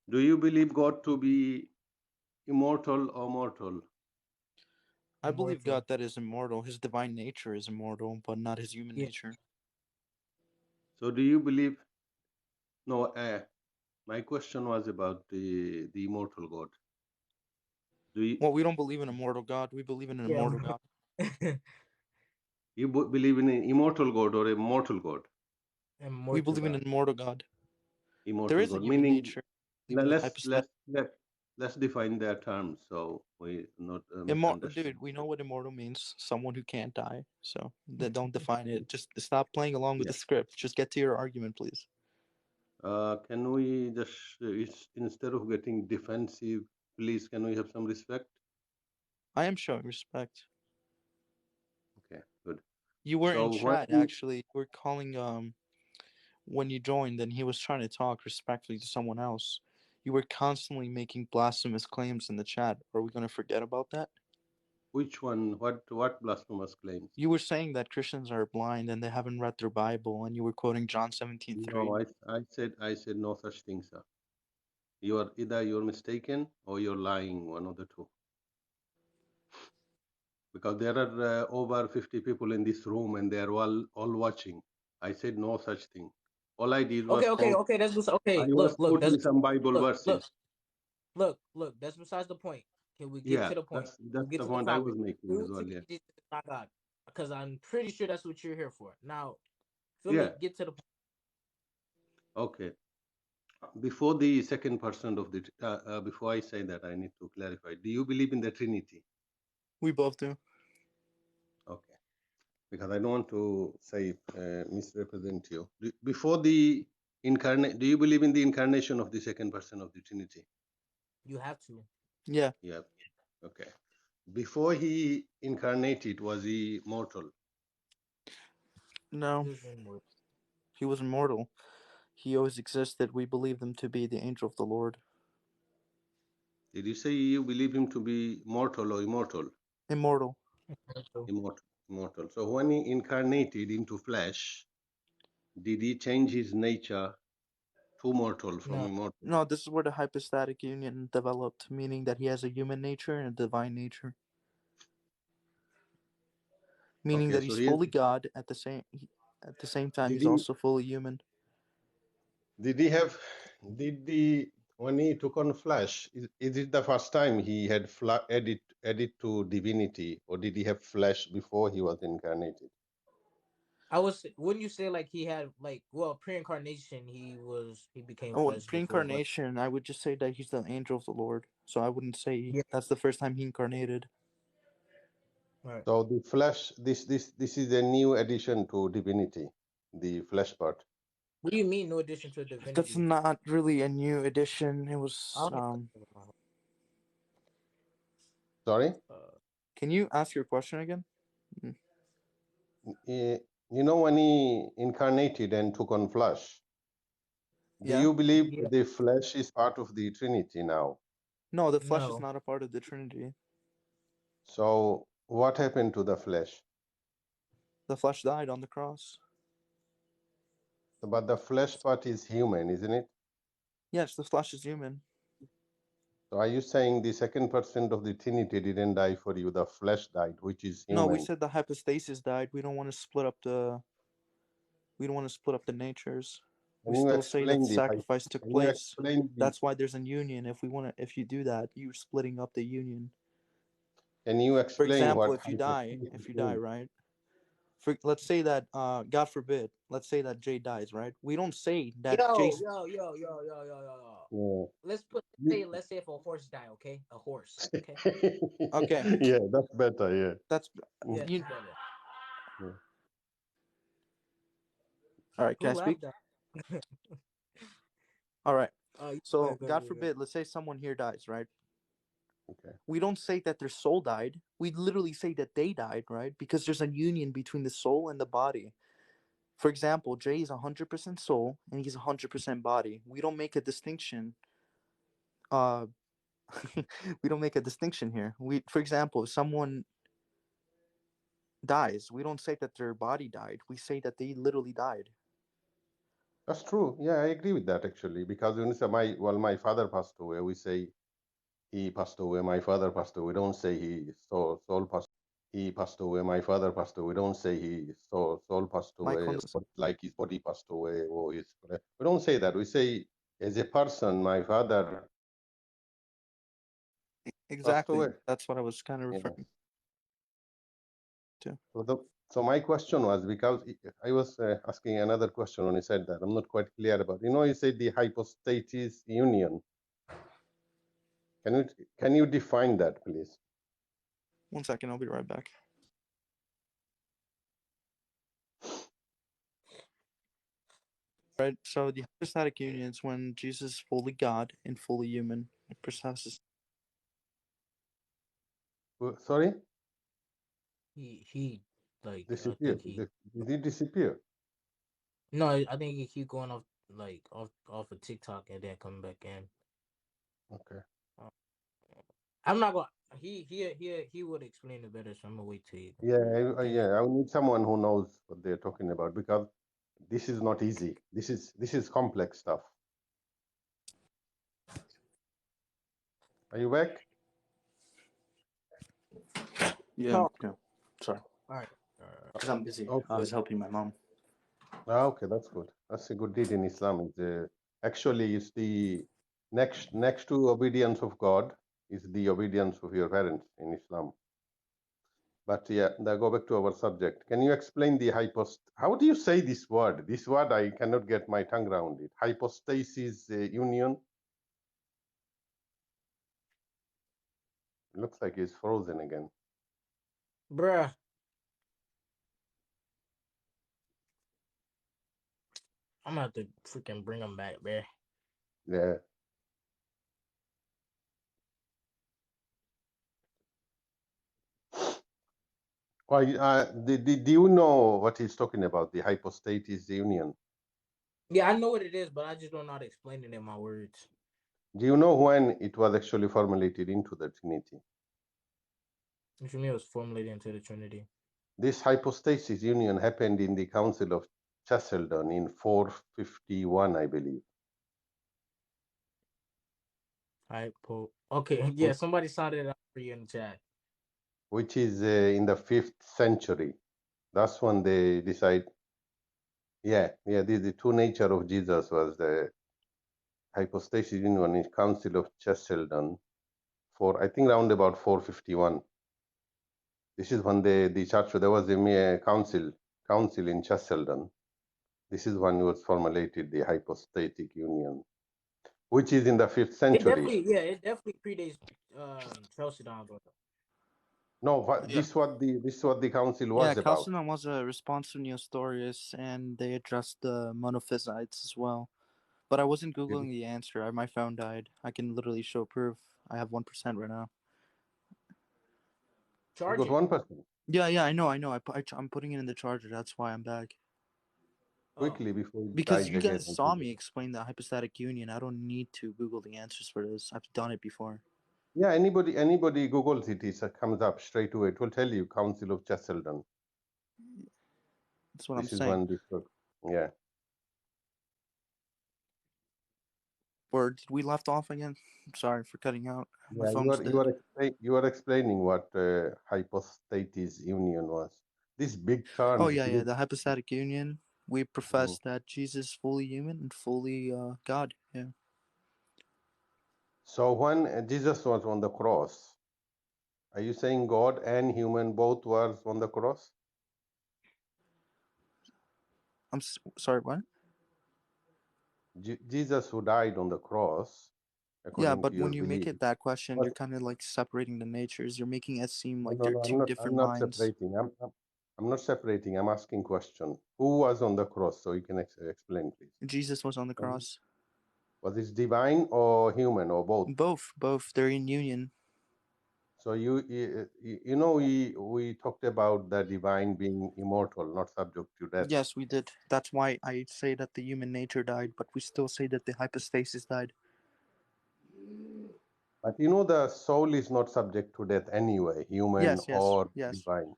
Do you believe God to be immortal or mortal? I believe Immortal. God that is immortal. His divine nature is immortal, but not his human Yeah. nature. So do you believe? No, my question was about the immortal God. Do you Well, we don't believe in a mortal God. We believe in an Yeah. immortal God. believe in an immortal God or a mortal God? We Immortal believe in God. an immortal God. There Immortal is a God, human meaning nature. We now believe in a let's hypostatic. let's let let's define their terms so we not Immortal, misunderstand. dude. We know what immortal means. Someone who can't die. So don't define it. Just stop playing along with Yeah. the script. Just get to your argument, please. Can we just instead of getting defensive, please can we have some respect? I am showing respect. Okay, good. You were in So when chat actually. You were calling when you joined, and he was trying to talk respectfully to someone else. You were constantly making blasphemous claims in the chat. Are we gonna forget about that? which one? What blasphemous claims? You were saying that Christians are blind and they haven't read their Bible, and you were quoting John 17:3. No, I said no such thing, sir. You are either you're mistaken or you're lying, one of the two. Because there are over 50 people in this room and they are all watching. I said no such thing. All I did was Okay. I Okay. was Look. quoting some Bible Look. verses. Look. That's besides the point. Can we get Yeah, to the point? We'll that's get the to the point I topic. was making as Prove to well. me Yeah, Jesus is not God, because I'm pretty sure that's what you're here for. Now, feel me? yeah. Get to the point. Okay. Before the second person of the before I say that, I need to clarify. Do you believe in the Trinity? We both do. Okay, because I don't want to say misrepresent you. Before the incarnate, do you believe in the incarnation of the second person of the Trinity? You have to. Yeah. Yeah. Okay. Before he incarnated, was he mortal? No, Use one word. he was immortal. He always existed. We believe him to be the angel of the Lord. Did you say you believe him to be mortal or immortal? Immortal. Immortal. Immortal. So when he incarnated into flesh, did he change his nature to mortal from No. immortal? No, this is where the hypostatic union developed, meaning that he has a human nature and a divine nature. Meaning Okay, that so he's he fully God at the same time did he's he also fully human. did he have did the when he took on flesh, is it the first time he had added to divinity, or did he have flesh before he was incarnated? I was. Wouldn't you say like he had like pre-incarnation? He became Oh, flesh before, but pre-incarnation, I would just say that he's the angel of the Lord. So I wouldn't say yeah. that's the first time he incarnated. Right. So the flesh, this is a new addition to divinity, the flesh part. What do you mean? No addition to That's divinity. not really a new addition. It I was don't know. Sorry, Can you ask your question again? Mm. Eh, when he incarnated and took on flesh, do Yeah. you believe Yeah. the flesh is part of the Trinity now? No, the flesh is No. not a part of the Trinity. So what happened to the flesh? The flesh died on the cross. But the flesh part is human, isn't it? Yes, the flesh is human. So are you saying the second person of the Trinity didn't die for you? The flesh died, which is No, we human. said the hypostasis died. We don't want to split up the natures. We Can you still say that the explain the sacrifice took can you place. explain the That's why there's a union. If you do that, you're splitting up the union. can you For explain example, what hypostasis if you die, means? right? Let's say that God forbid, let's say that Jay dies, right? We don't say that Yo, Jay's yo, yo, yo, yo, yo, yo, yo. Yeah. You- Let's say if a horse die, okay? A horse, okay? okay. yeah, that's better. Yeah. That's Yeah, you. better. Mm. All right, can Who I speak? laughed at? All right. Go So ahead, go ahead, God go ahead. forbid, let's say someone here dies, right? Okay. We don't say that their soul died. We literally say that they died, right? Because there's a union between the soul and the body. For example, Jay is 100% soul and he's 100% body. We don't make a distinction. Uh, we don't make a distinction here. For example, if someone dies, we don't say that their body died. We say that they literally died. That's true. Yeah, I agree with that actually. Because when we say my father passed away, we say he passed away. My father passed away. We don't say soul passed. He passed away. My father passed away. We don't say soul passed My away, condolences. like his body passed away or his. We don't say that. We say as a person, my father passed Exactly. away. That's what I was kind of Yeah. referring to. So my question was because I was asking another question when he said that I'm not quite clear about. You said the hypostasis union. Can you define that, please? 1 second, I'll be right back. Right. So the hypostatic union is when Jesus is fully God and fully human. It possesses. Sorry, He like I disappear. think he Did he disappear? no, I think he keep going off of TikTok and then coming back in. Okay. Uh, I'm not gonna. He would explain it better, so I'm gonna wait till you. Yeah. I need someone who knows what they're talking about because this is not easy. This is complex stuff. Are you back? Yeah. No, Yeah. Sorry. all right. Because I'm busy. I Okay. was helping my mom. Okay, that's good. That's a good deed in Islam. Actually, it's the next to obedience of God is the obedience of your parents in Islam. But yeah, now go back to our subject. Can you explain the How do you say this word? This word I cannot get my tongue around it. Hypostasis union. Looks like it's frozen again. Bruh. I'm gonna have to freaking bring him back, bruh. Yeah. Why? Do you know what he's talking about? The hypostasis union. Yeah, I know what it is, but I just don't know how to explain it in my words. Do you know when it was actually formulated into the Trinity? What you mean it was formulated into the Trinity? This hypostasis union happened in the Council of Chalcedon in 451, I believe. Okay, yeah, somebody sounded it out for you in the chat. Which is in the 5th century. That's when they decide. Yeah. The true nature of Jesus was the hypostasis union in Council of Chalcedon for I think around about 451. This is when the church there was a council in Chalcedon. This is when it was formulated the hypostatic union, which is in the 5th century. It definitely predates Chalcedon, but No, Yeah. this is what the council Yeah, was about. Chalcedon was a response to Nestorius, and they addressed the monophysites as well. But I wasn't Googling the answer. My phone died. I can literally show proof. I have 1% right now. You got charging. 1%. Yeah, I know. I'm putting it in the charger. That's why I'm back. Quickly before it Because dies you again. guys saw me explain the hypostatic union. I don't need to Google the answers for this. I've done it before. Yeah, anybody Googles it, it comes up straight away. It will tell you Council of Chalcedon. That's what I'm This is saying. when this took. Yeah. Or did we left off again? I'm sorry for cutting out. My Yeah, phone's dead. you are explaining what hypostasis union was. These big terms. Oh yeah, the hypostatic union. We profess Mhm. that Jesus is fully human and fully God. Yeah. So when Jesus was on the cross, are you saying God and human both was on the cross? I'm sorry. What? Jesus who died on the cross, Yeah, according but to when your you make belief. it that question, was you're kind of like separating the natures. You're making it seem like No, they're no, two I'm different not minds. separating. I'm not separating. I'm asking question. Who was on the cross? So you can explain, please. Jesus was on the cross. Was it divine or human or both? Both. They're in union. So we talked about the divine being immortal, not subject to death. Yes, we did. That's why I say that the human nature died, but we still say that the hypostasis died. But the soul is not subject to death anyway, human Yes. or divine.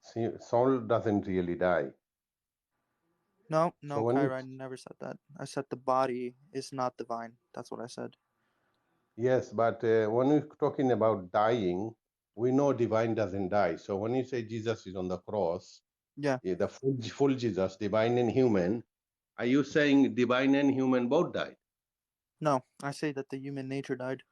See, soul doesn't really die. No, So no, when Kyra, I never said that. I said the body is not divine. That's what I said. yes, but when we're talking about dying, we know divine doesn't die. So when you say Jesus is on the cross, Yeah. the full Jesus, divine and human, are you saying divine and human both died? No, I say that the human nature died.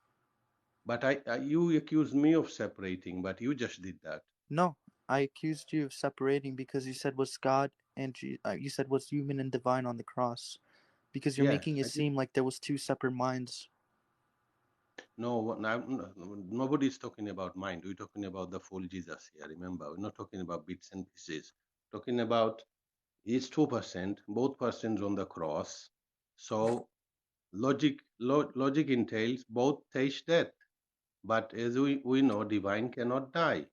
But you accuse me of separating, but you just did that. No, I accused you of separating because you said was God and you said was human and divine on the cross. Because you're Yes, making it seem like there was two separate minds. no, nobody's talking about mind. We're talking about the full Jesus here. Remember, we're not talking about bits and pieces. Talking about he's 2%, both persons on the cross. So logic entails both taste death. But as we know, divine cannot die.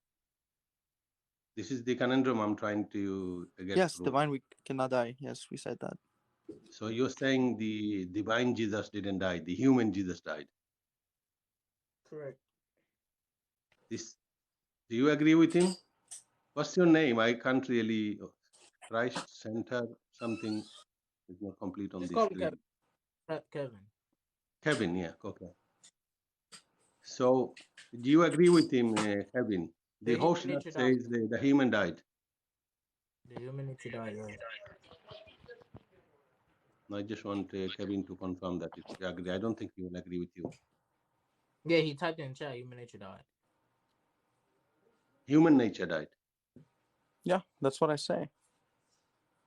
This is the conundrum I'm trying to get Yes, through. divine we cannot die. Yes, we said that. So you're saying the divine Jesus didn't die, the human Jesus died. Correct. This, do you agree with him? What's your name? I can't really. Christ Center something is not complete on Just the call me Kevin. screen. Kevin. Kevin, yeah, okay. So do you agree with him, Kevin? The The human host that nature died. says the human died. The human nature died. Yeah. I just want Kevin to confirm that if you agree. I don't think he will agree with you. Yeah, he typed in chat. Human nature died. Human nature died. Yeah, that's what I say.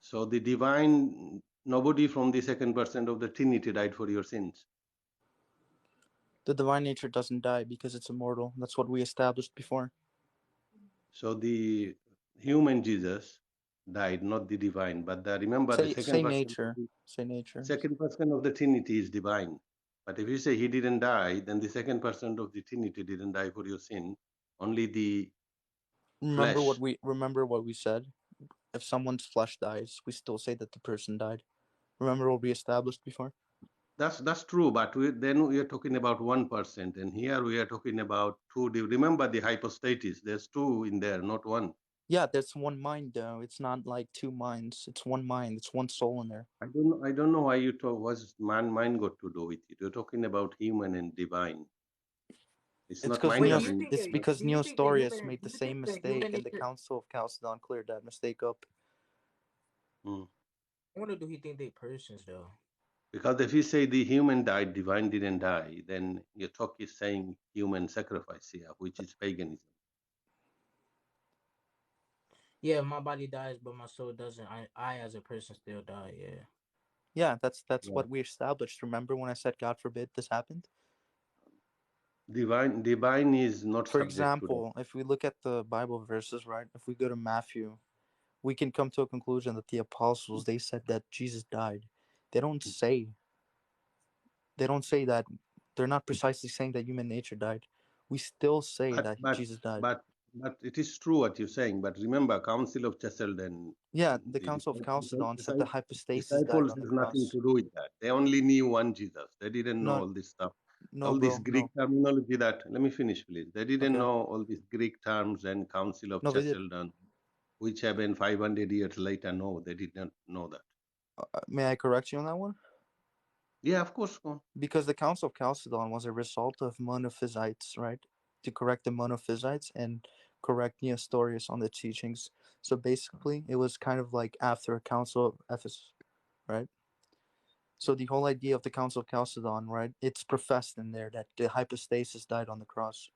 So the divine, nobody from the second person of the Trinity died for your sins. The divine nature doesn't die because it's immortal. That's what we established before. So the human Jesus died, not the divine. But remember, the Say nature. Say nature. second person of the Trinity is divine. But if you say he didn't die, then the second person of the Trinity didn't die for your sin. Only the Remember flesh. what we said? If someone's flesh dies, we still say that the person died. Remember what we established before? That's true, but then we are talking about 1%, and here we are talking about two. Remember the hypostasis? There's two in there, not one. Yeah, that's one mind though. It's not like two minds. It's one mind. It's one soul in there. I don't know why you talk. What's mind got to do with it? You're talking about human and divine. It's It's not because mind Wait, doesn't. because do you think the Neostorius human made the do you think same the human mistake, and the nature Council of Chalcedon cleared that mistake up. Hmm. I wonder do he think they persons though? Because if you say the human died, divine didn't die, then your talk is saying human sacrifice here, which is paganism. Yeah, my body dies, but my soul doesn't. I as a person still die. Yeah. Yeah, that's Yeah. what we established. Remember when I said, God forbid this happened? Divine is not For subject to that. example, if we look at the Bible verses, right? If we go to Matthew, we can come to a conclusion that the apostles, they said that Jesus died. They don't say that. They're not precisely saying that human nature died. We still say But that but Jesus died. but but it is true what you're saying. But remember, Council of Chalcedon, Yeah, the the Council of Chalcedon said the hypostasis died disciples on the has nothing cross. to do with that. They only knew one Jesus. They didn't know No, all this stuff, no, all this bro, Greek no. terminology. That let me finish, please. They didn't Okay, know all these Greek terms and Council of no, they did. Chalcedon, which happened 500 years later. No, they did not know that. May I correct you on that one? Yeah, of course. Go on. Because the Council of Chalcedon was a result of Monophysites, right? To correct the Monophysites and correct Nestorius on the teachings. So basically, it was kind of like after a Council of Ephesus, right? So the whole idea of the Council of Chalcedon, right? It's professed in there that the hypostasis died on the cross.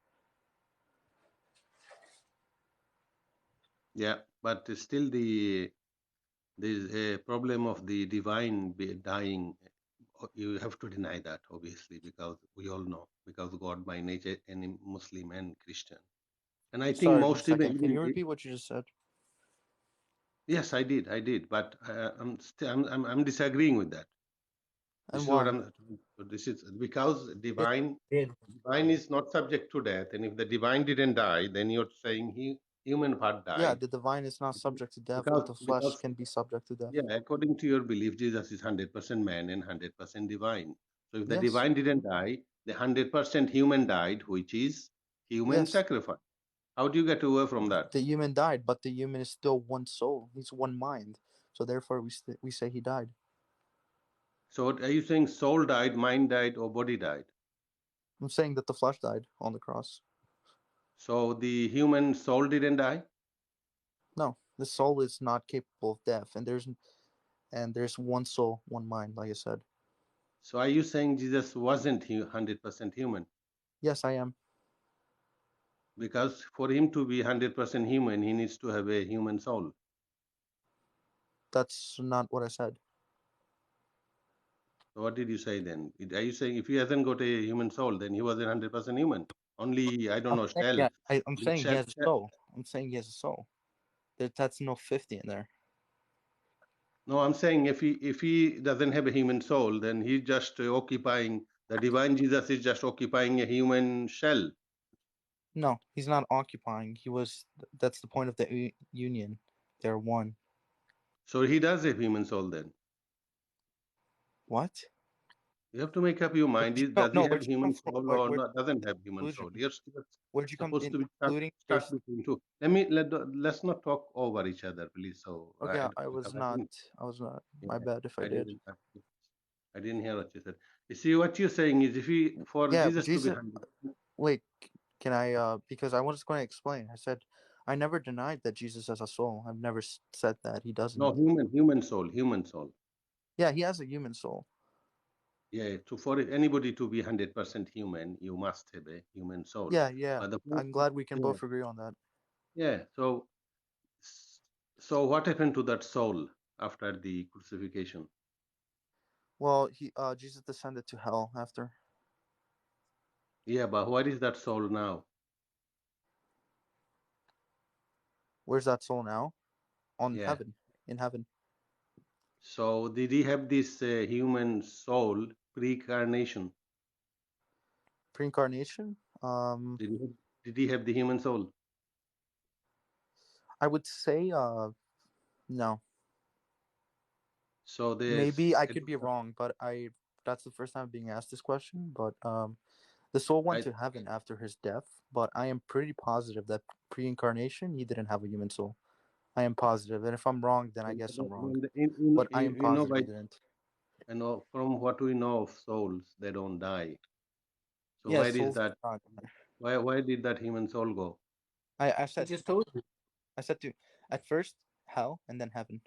Yeah, but still there's a problem of the divine dying. You have to deny that, obviously, because we all know, because God by nature, any Muslim and Christian. And I think Sorry, one most second. Can even you repeat what you just said? yes, I did, but I'm disagreeing with that. This And is what why? I'm. This is because Yeah. Yeah. divine is not subject to death, and if the divine didn't die, then you're saying human part Yeah, died the divine is not subject to death, but the flesh because can be subject to death. yeah, according to your belief, Jesus is 100% man and 100% divine. So if the Yes, divine didn't die, the 100% human died, which is human yes. sacrifice. How do you get away from that? The human died, but the human is still one soul. He's one mind. So therefore, we say he died. So are you saying soul died, mind died, or body died? I'm saying that the flesh died on the cross. So the human soul didn't die? No, the soul is not capable of death, and there's one soul, one mind, like I said. So are you saying Jesus wasn't 100% human? Yes, I am. Because for him to be 100% human, he needs to have a human soul. That's not what I said. So what did you say then? Are you saying if he hasn't got a human soul, then he wasn't 100% human? Only, I don't know, shell. I'm saying he has a soul. I'm saying he has a soul. That's no 50 in there. No, I'm saying if he doesn't have a human soul, then he's just occupying, the divine Jesus is just occupying a human shell. No, he's not occupying. That's the point of the union. They're one. So he does have human soul then. What? You have to make up your mind. Does he have Where'd you come human from? soul or not? Doesn't have human soul. Conclusion? You're Where'd you come supposed in to be concluding? stuck between two. Let's not talk over each other, please. So Okay, I was because not. I was not. My yeah, bad if I I did. didn't I didn't hear what you said. You see, what you're saying is if he for Yeah, Jesus to be Jesus. 100, Wait, can I? Because I was going to explain. I said I never denied that Jesus has a soul. I've never said that he no doesn't. human soul. Yeah, he has a human soul. Yeah, for anybody to be 100% human, you must have a human soul. Yeah. But the I'm glad we can yeah, both agree on that. yeah. So what happened to that soul after the crucifixion? Well, Jesus descended to hell after. Yeah, but what is that soul now? Where's that soul now? On Yeah. heaven. In heaven. So did he have this human soul pre-incarnation? Pre-incarnation. Did he have the human soul? I would say no. So Maybe I could be wrong, but that's the first time being asked this question. But the soul went I, to heaven after his death, but I am pretty positive that pre-incarnation he didn't have a human soul. I am positive, and if I'm wrong, then I guess I'm wrong. But I am you know, positive he didn't. I know from what we know of souls, they don't die. So Yeah, where is souls. that? Where did that human soul go? I I said just told you. to at first hell and then heaven.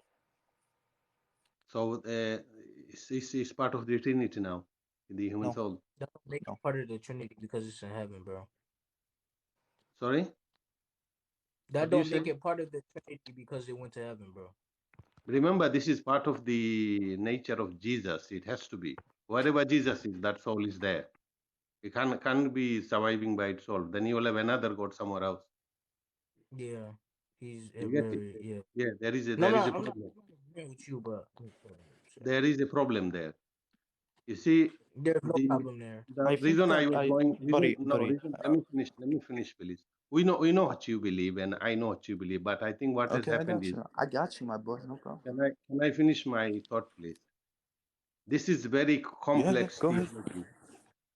So it's part of the Trinity now, the human No, soul. That don't make no. it part of the Trinity because it's in heaven, bro. Sorry, what That do you don't say? make it part of the Trinity because it went to heaven, bro. Remember, this is part of the nature of Jesus. It has to be. Wherever Jesus is, that soul is there. It can't be surviving by its soul. Then you will have another God somewhere else. Yeah, he's a You get it? very yeah. Yeah, No, there is a I'm not problem. agreeing with you, but There is a problem there. You see, there's no the problem there. I think reason I that was going buddy. let me finish please. We know what you believe and I know what you believe, but I think what has Okay, I happened got is, you. I got you, my boy. No problem. can I finish my thought please? This is very Yeah. complex Go ahead. theology.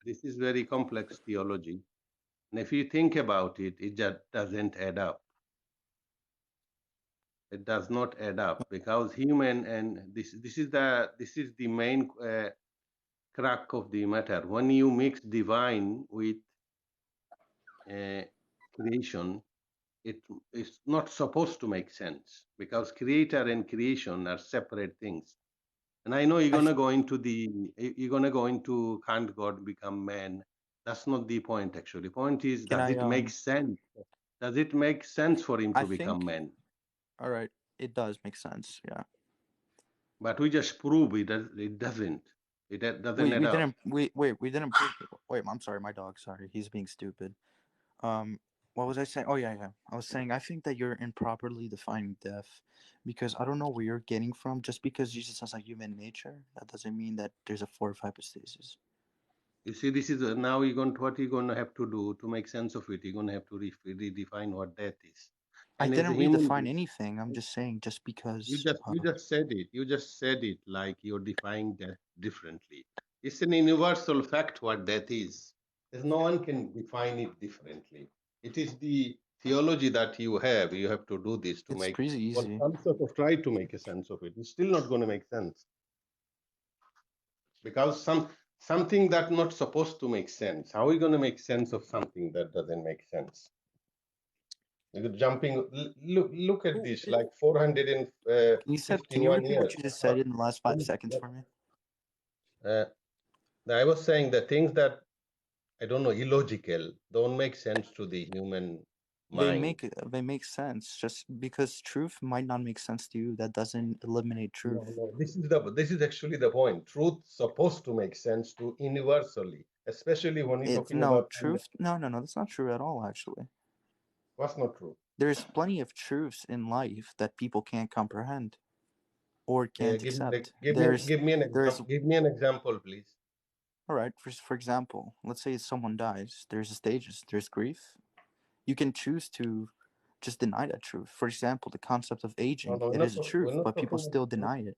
This is very complex theology, and if you think about it, it just doesn't add up. It does not add up because human, and this is the main crack of the matter. When you mix divine with uh, creation, it is not supposed to make sense because creator and creation are separate things. And I know you're gonna go into can't God become man. That's not the point actually. The point is, Can does I it make sense? Does it make sense for him I to become think. man? All right. It does make sense. Yeah. But we just prove it doesn't. It doesn't add We up. didn't. We didn't. Wait. I'm sorry. My dog. Sorry. He's being stupid. Um. What was I saying? Oh yeah. I was saying I think that you're improperly defining death, because I don't know where you're getting from. Just because Jesus has a human nature, that doesn't mean that there's a four or five hypostasis. You see, this is now what you're gonna have to do to make sense of it. You're gonna have to redefine what death is. I And as a didn't human redefine being, anything. I'm just saying just because. you just said it. You just said it like you're defining death differently. It's an universal fact what death is. There's no one can define it differently. It is the theology that you have to do this to It's make, pretty well, easy. some sort of try to make a sense of it. It's still not going to make sense because something that's not supposed to make sense. How are we going to make sense of something that doesn't make sense? You're jumping. Look at this, like Can you 451 repeat what years. you just said in the last 5 seconds for me? Uh, I was saying the things that I don't know illogical don't make sense to the human mind. They make sense. Just because truth might not make sense to you, that doesn't eliminate truth. No. This is actually the point. Truth supposed to make sense to universally, especially when you're It's talking no about truth. No, that's not true at all. Actually, what's not true. there's plenty of truths in life that people can't comprehend or can't accept. Give me an example, please. All right. For example, let's say someone dies. There's stages. There's grief. You can choose to just deny that truth. For example, the concept of aging. No, It is a truth, but people still deny it.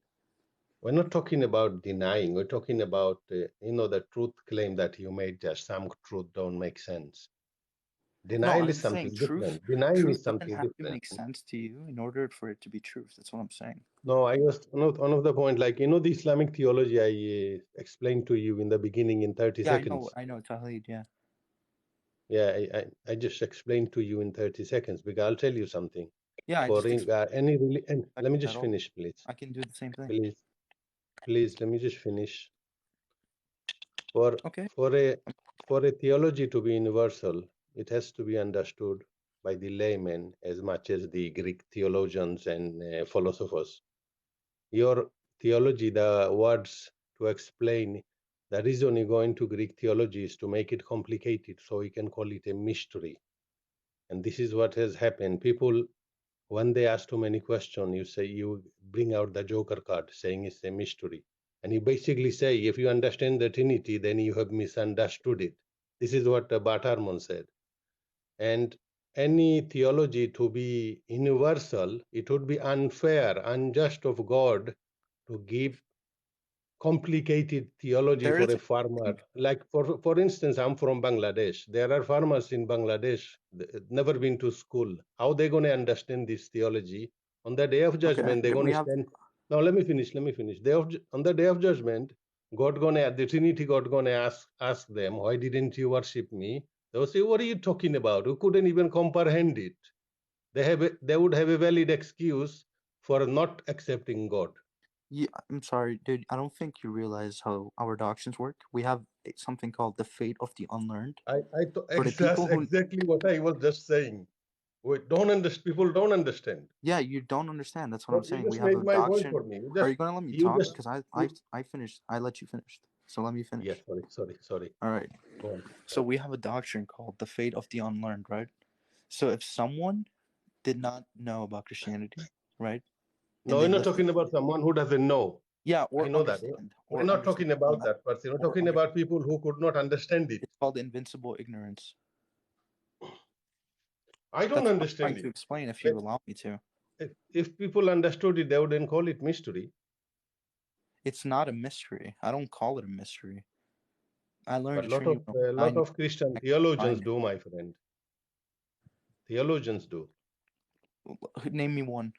we're not talking about denying. We're talking about the truth claim that you made. Just some truth don't make sense. No, Denial I'm is saying something truth. different. Denying Truth is doesn't something have to different. make sense to you in order for it to be truth. That's what I'm saying. No, I was one of the point, like the Islamic theology I explained to you in the beginning in 30 Yeah, seconds. I know Tawheed, yeah. Yeah, I just explained to you in 30 seconds because I'll tell you something. Yeah, I For just any really, and let me at just all. finish, please. I can do the same thing. Please, let me just finish. For Okay. for a for a theology to be universal, it has to be understood by the layman as much as the Greek theologians and philosophers. Your theology, the words to explain the reason you go into Greek theology is to make it complicated, so you can call it a mystery. And this is what has happened. People, when they ask too many questions, you bring out the Joker card, saying it's a mystery. And you basically say, if you understand the Trinity, then you have misunderstood it. This is what Bart Ehrman said. And any theology to be universal, it would be unfair, unjust of God to give complicated theology There for is a a farmer. Like for instance, I'm from Bangladesh. There are farmers in Bangladesh never been to school. How they going to understand this theology? On the day of okay. judgment, they're going We to have stand. Now let me finish. On the day of judgment, the Trinity God gonna ask them, why didn't you worship me? They'll say, what are you talking about? We couldn't even comprehend it. They would have a valid excuse for not accepting God. yeah, I'm sorry, dude. I don't think you realize how our doctrines work. We have something called the fate of the unlearned. For the That's people who exactly what I was just saying. We don't understand. People don't understand. yeah, you don't understand. That's what I'm So you saying. We just have a made my point doctrine. for me. Are you gonna let me You talk? just, Because you, I finished. I let you finish. So let me yeah. finish. Sorry. All right. Go on. So we have a doctrine called the fate of the unlearned, right? So if someone did not know about Christianity, right, No, and we're they not listen, talking about someone who doesn't know. yeah, I know that. We're not talking about that, that person. We're or talking under, about people who could not understand it. it's called invincible ignorance. I don't That's what I'm understand trying to it. explain. If But you allow me to, if people understood it, they wouldn't call it mystery. it's not a mystery. I don't call it a mystery. I learned But the Trinity when I was lot 9 years of Christian old. I theologians find do, my friend. Theologians do. it. Name me one.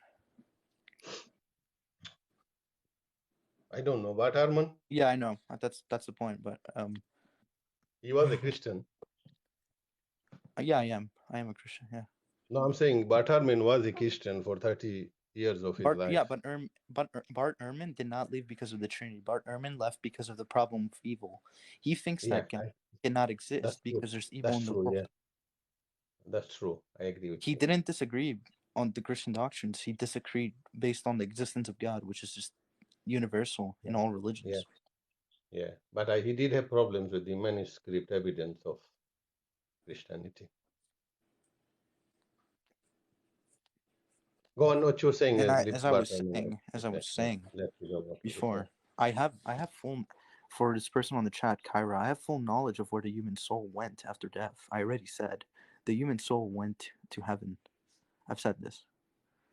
I don't know. But Harman, Yeah, I know. That's the point. But he was a Christian. yeah, I am. I am a Christian. Yeah. No, I'm saying Bart Ehrman was a Christian for 30 years of his life. Bart Ehrman did not leave because of the Trinity. Bart Ehrman left because of the problem of evil. He thinks Yeah, that God cannot that's exist true. because there's evil That's in the true. world. Yeah, that's true. I agree with He you. didn't disagree on the Christian doctrines. He disagreed based on the existence of God, which is just universal in all Yeah, religions. yeah. But he did have problems with the manuscript evidence of Christianity. Go on, what you're saying. And Leave Bart Ehrman out. as I was Let, saying let me go what you were saying. before, I have full for this person on the chat, Kyra. I have full knowledge of where the human soul went after death. I already said the human soul went to heaven. I've said this.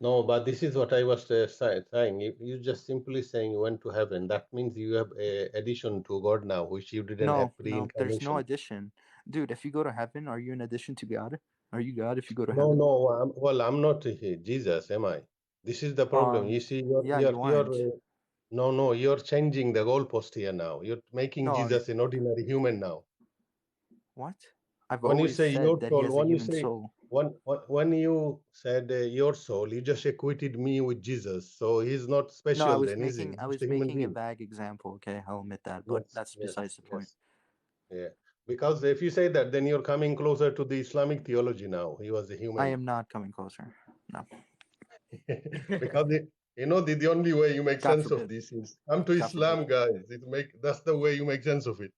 No, but this is what I was saying. You just simply saying you went to heaven. That means you have a addition to God now, which you didn't have No, there's no pre-incarnation. addition, dude. If you go to heaven, are you an addition to God? Are you God if you go to No, heaven? no. I'm not Jesus, am I? This is the problem. You see, Yeah, you aren't. no. You're changing the goalpost here now. You're making No, Jesus an ordinary human now. what? I've When you always say said your that he soul, has a when you human say soul. when you said your soul, you just equated me with Jesus. So he's not No, I special was then, is he? making He's I just was a human making a being. vague example. Okay, I'll admit that, but Yes, that's yes, besides the point. yes. Yeah. Because if you say that, then you're coming closer to the Islamic theology now. He was a I human. am not coming closer. No, Because the only way you make God sense of forbid. this is come to God forbid. Islam, guys. That's the way you make sense of it.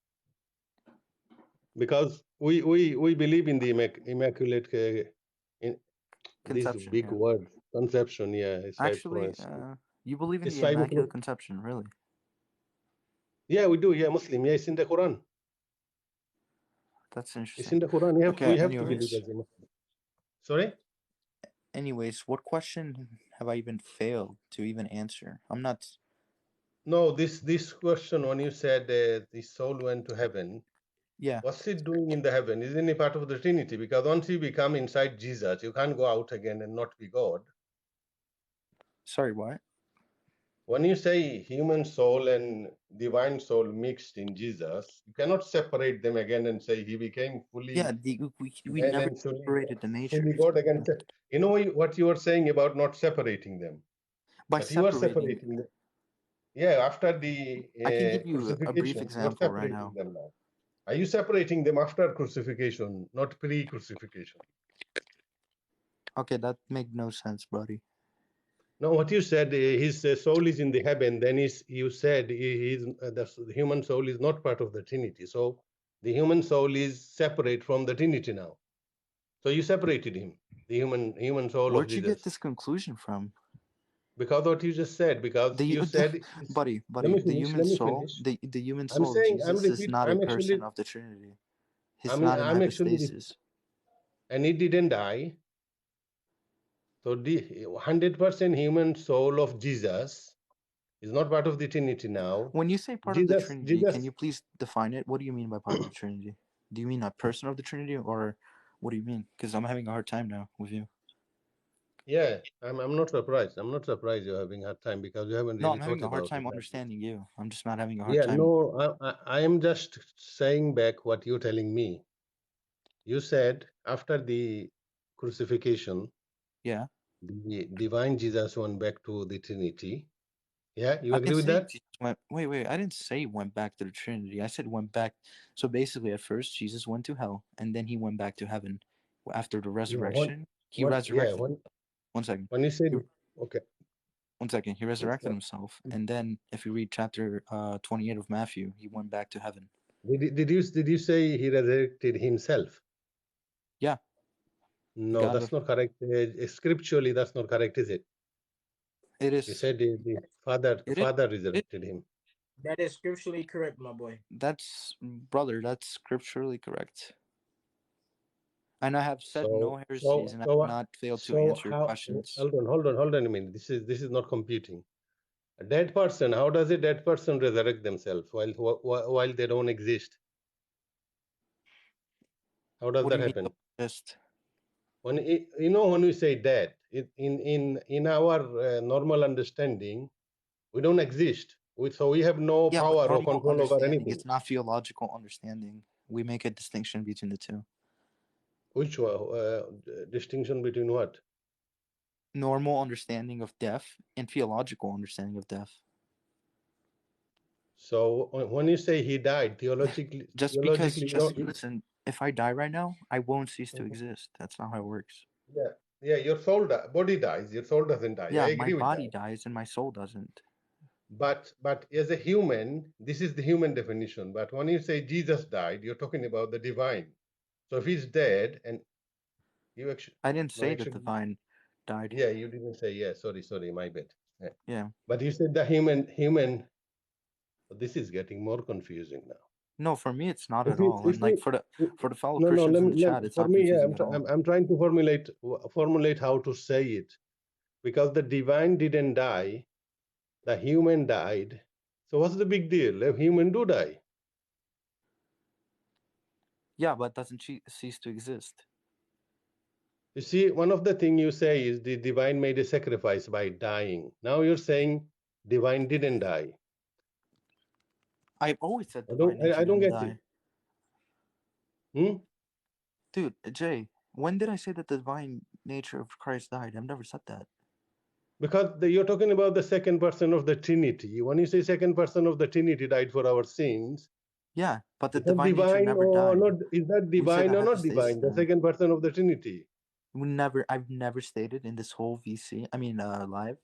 Because we believe in the immaculate in these Conception. big Yeah. words conception. Yeah, it's 5 Actually, points. you believe in It's the 5 o'clock. Immaculate Conception, really? Yeah, we do. Yeah, Muslim. Yeah, it's in the Quran. That's It's interesting. in the Quran. Okay. We have to believe as a Muslim. Sorry. Anyways, what question have I even failed to even answer? I'm not. No, this question when you said the soul went to heaven, Yeah. what's it doing in the heaven? Isn't it part of the Trinity? Because once you become inside Jesus, you can't go out again and not be God. Sorry, what? When you say human soul and divine soul mixed in Jesus, you cannot separate them again and say he became Yeah, fully we man never and separated the fully natures. God again. You know what you were saying about not separating them, By but you are separating, separating them. Yeah, after the I can give you a brief crucifixion, you're example right separating now. them now. Are you separating them after crucifixion, not pre-crucifixion? Okay, that make no sense, buddy. No, what you said, his soul is in the heaven. Then you said the human soul is not part of the Trinity. So the human soul is separate from the Trinity now. So you separated him, the human soul of Where'd you get Jesus, this conclusion from? because what you just said. Because The, you the said, buddy, let me the finish. human Let me soul, finish. the human I'm soul of saying, Jesus is not a I'm person actually, of the Trinity. He's I'm, not in I'm actually, hypostasis. and he didn't die. So the 100% human soul of Jesus is not part of the Trinity now. When you say part of the Jesus, Trinity, can Jesus, you please define it? What do you mean by part of the Trinity? Do you mean a person of the Trinity, or what do you mean? Because I'm having a hard time now with you. yeah, I'm not surprised. I'm not surprised you're having a hard time because you haven't No, really I'm having thought a hard about it time like this. understanding you. I'm just not having a hard Yeah, time. no, I am just saying back what you're telling me. You said after the crucifixion, Yeah. the divine Jesus went back to the Trinity. Yeah, you I agree didn't with say that? Jesus went. Wait. I didn't say went back to the Trinity. I said went back. So basically, at first, Jesus went to hell, and then he went back to heaven. After the No, resurrection, he yeah, resurrected. One second. when you said, He, okay, one second. He resurrected himself, and then if you read chapter 28 of Matthew, he went back to heaven. did you say he resurrected himself? Yeah. No, God that's of not correct. Scripturally, that's not correct, is it? it You is said the it is father it, resurrected him. That is scripturally correct, my boy. that's brother. That's scripturally correct. And I have said So no heresies, so and I so have uh, not failed to so answer your how? questions. Hold on a minute. This is not computing. A dead person. How does a dead person resurrect themselves while they don't exist? How does What do that you mean? happen? Just When we say dead, in our normal understanding, we don't exist. So we have no yeah, but power or normal control over understanding. anything. It's not theological understanding. We make a distinction between the two. Which distinction between what? Normal understanding of death and theological understanding of death. So when you say he died, theologically, Just because, theologically, just listen. If I die right now, I won't cease to Mhm. exist. That's not how it works. Yeah, yeah, your body dies, your soul doesn't die. I Yeah, my agree with body that. dies and my soul doesn't. But as a human, this is the human definition. But when you say Jesus died, you're talking about the divine. So if he's dead, and you actually, I didn't no, say that the actually, vine died. yeah, you didn't say, yeah, sorry, my bad. Yeah. Yeah. But you said the human. This is getting more confusing now. No, for me it's not If at we, all. if And we, like for the fellow no, no, Christians in the chat, it's for not me, yeah, confusing at all. I'm trying to formulate how to say it, because the divine didn't die, the human died. So what's the big deal? A human do die. Yeah, but doesn't cease to exist. You see, one of the things you say is the divine made a sacrifice by dying. Now you're saying divine didn't die. I've always said I divine don't, I, nature I don't didn't get it. die. Hmm? Dude, Jay, when did I say that the divine nature of Christ died? I've never said that. Because you're talking about the second person of the Trinity. When you say second person of the Trinity died for our sins, Yeah, but the is that divine nature divine never or died. not? Is that We say divine that or not divine? hypostasis The then. second person of the Trinity. I've never stated in this whole live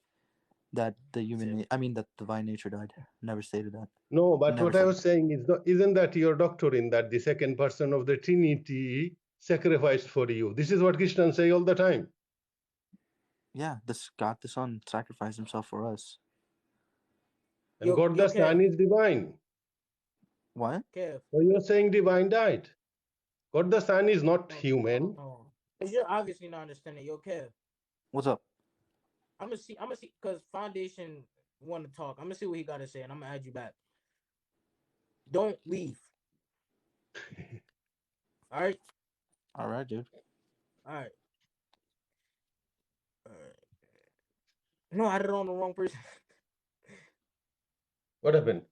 that that divine nature died. Never stated that. No, but Never what I said was that. saying is, isn't that your doctrine that the second person of the Trinity sacrificed for you? This is what Christians say all the time. Yeah, this God the Son sacrificed himself for us. And God the Son Kev. is divine. What? Kev. So you're saying divine died. God the Son is not human. Because you're obviously not understanding. Yo, Kev. What's up? I'm gonna see, because Foundation want to talk. I'm gonna see what he got to say, and I'm gonna add you back. Don't leave. All right. All right, dude. All right. All right. No, I added on the wrong person. What happened?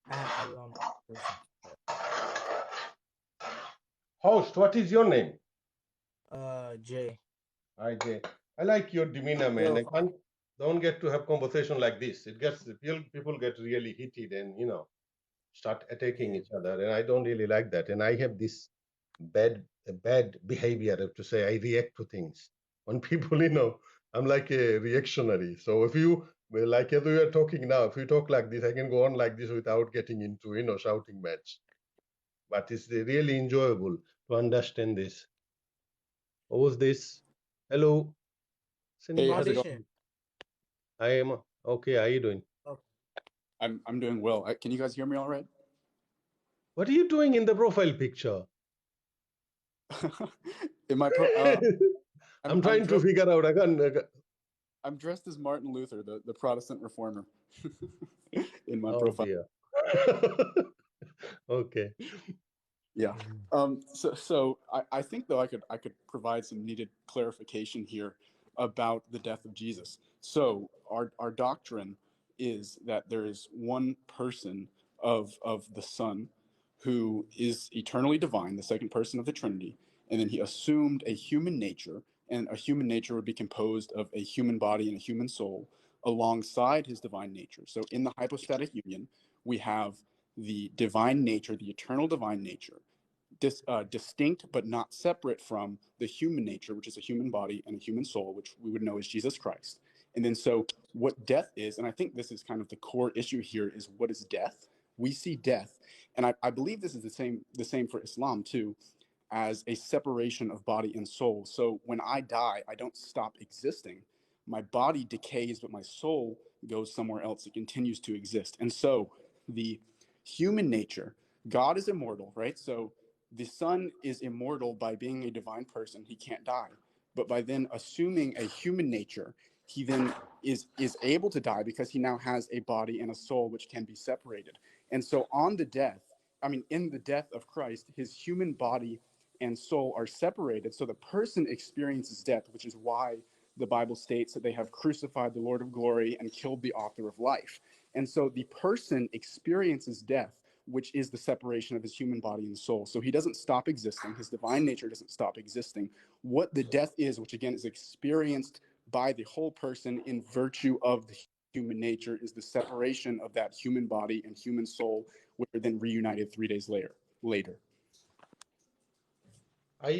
I had added on the wrong person. Host, what is your name? Jay. Hi, Jay. I like your demeanor, man. Yo, Don't get to have conversation like this. People get really heated and start attacking each other, and I don't really like that. And I have this bad behavior. I have to say, I react to things. When people, I'm like a reactionary. So if you like as we are talking now, if you talk like this, I can go on like this without getting into shouting match. But it's really enjoyable to understand this. What was this? Hello. Hey, how's it Foundation. going? I am okay. How are you doing? Okay. I'm doing well. Can you guys hear me all right? What are you doing in the profile picture? In my I'm trying to figure out. I'm dressed as Martin Luther, the Protestant reformer, in my Oh profile. dear. Okay. Yeah. So I think though I could provide some needed clarification here about the death of Jesus. So our doctrine is that there is one person of the Son who is eternally divine, the second person of the Trinity, and then he assumed a human nature, and a human nature would be composed of a human body and a human soul alongside his divine nature. So in the hypostatic union, we have the divine nature, the eternal divine nature, distinct but not separate from the human nature, which is a human body and a human soul, which we would know as Jesus Christ. And then so what death is, and I think this is kind of the core issue here, is what is death? We see death, and I believe this is the same for Islam too, as a separation of body and soul. So when I die, I don't stop existing. My body decays, but my soul goes somewhere else. It continues to exist. And so the human nature, God is immortal, right? So the Son is immortal by being a divine person. He can't die. But by then assuming a human nature, he then is able to die because he now has a body and a soul which can be separated. And so in the death of Christ, his human body and soul are separated. So the person experiences death, which is why the Bible states that they have crucified the Lord of glory and killed the author of life. And so the person experiences death, which is the separation of his human body and soul. So he doesn't stop existing. His divine nature doesn't stop existing. What the death is, which again is experienced by the whole person in virtue of the human nature, is the separation of that human body and human soul, which are then reunited 3 days later. Are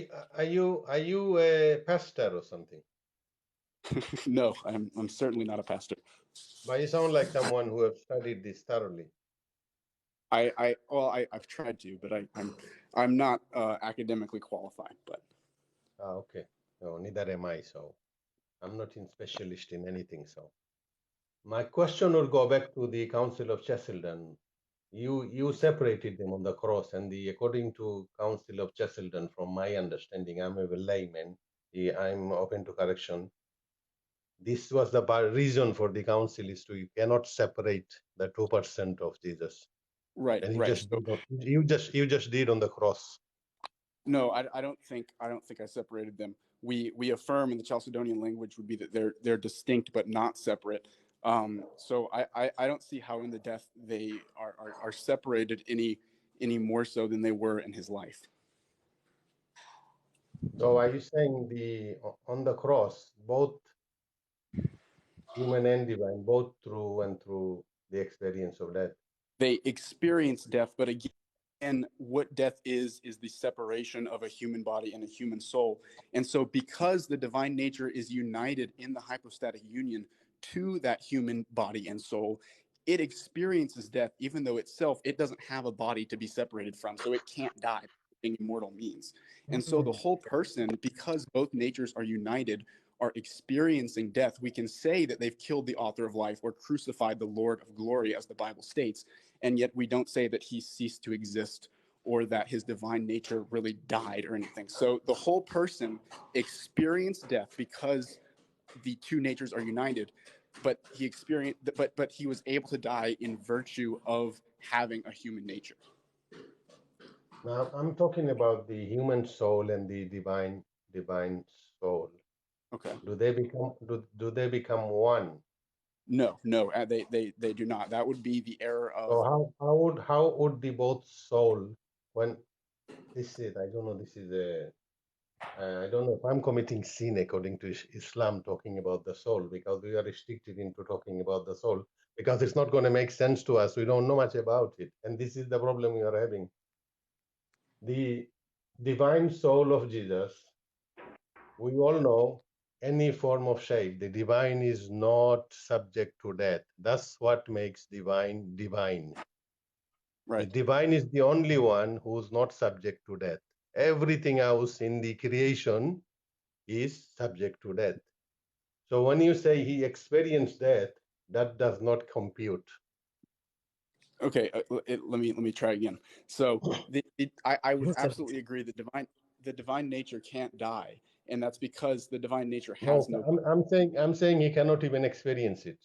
you a pastor or something? No, I'm certainly not a pastor. But you sound like someone who have studied this thoroughly. I've tried to, but I'm not academically qualified. But Okay. No, neither am I. So I'm not in specialist in anything. So my question would go back to the Council of Cheselden. You separated them on the cross, and according to Council of Cheselden, from my understanding, I'm a layman. I'm open to correction. This was the reason for the council is to you cannot separate the 2% of Jesus. right. And you just did on the cross. No, I don't think I separated them. we affirm in the Chalcedonian language would be that they're distinct but not separate. So I don't see how in the death they are separated any more so than they were in his life. So are you saying on the cross, both human and divine, both through and through the experience of death? They experience death, but again, what death is the separation of a human body and a human soul. And so because the divine nature is united in the hypostatic union to that human body and soul, it experiences death, even though itself, it doesn't have a body to be separated from, so it can't die, being immortal means. And so the whole person, because both natures are united, are experiencing death. We can say that they've killed the author of life or crucified the Lord of glory, as the Bible states, and yet we don't say that he ceased to exist or that his divine nature really died or anything. So the whole person experienced death because the two natures are united, but he was able to die in virtue of having a human nature. Now I'm talking about the human soul and the divine soul. Okay. Do they become one? No, they do not. That would be the error of. So how would the both soul, when this is, I don't know, this is a I don't know if I'm committing sin according to Islam talking about the soul, because we are restricted into talking about the soul because it's not going to make sense to us. We don't know much about it, and this is the problem we are having. The divine soul of Jesus, we all know, any form of shape, the divine is not subject to death. That's what makes divine divine. Right. The divine is the only one who's not subject to death. Everything else in the creation is subject to death. So when you say he experienced death, that does not compute. Okay, let me try again. So I would absolutely agree that the divine nature can't die, and that's because the divine nature has no. I'm saying he cannot even experience it.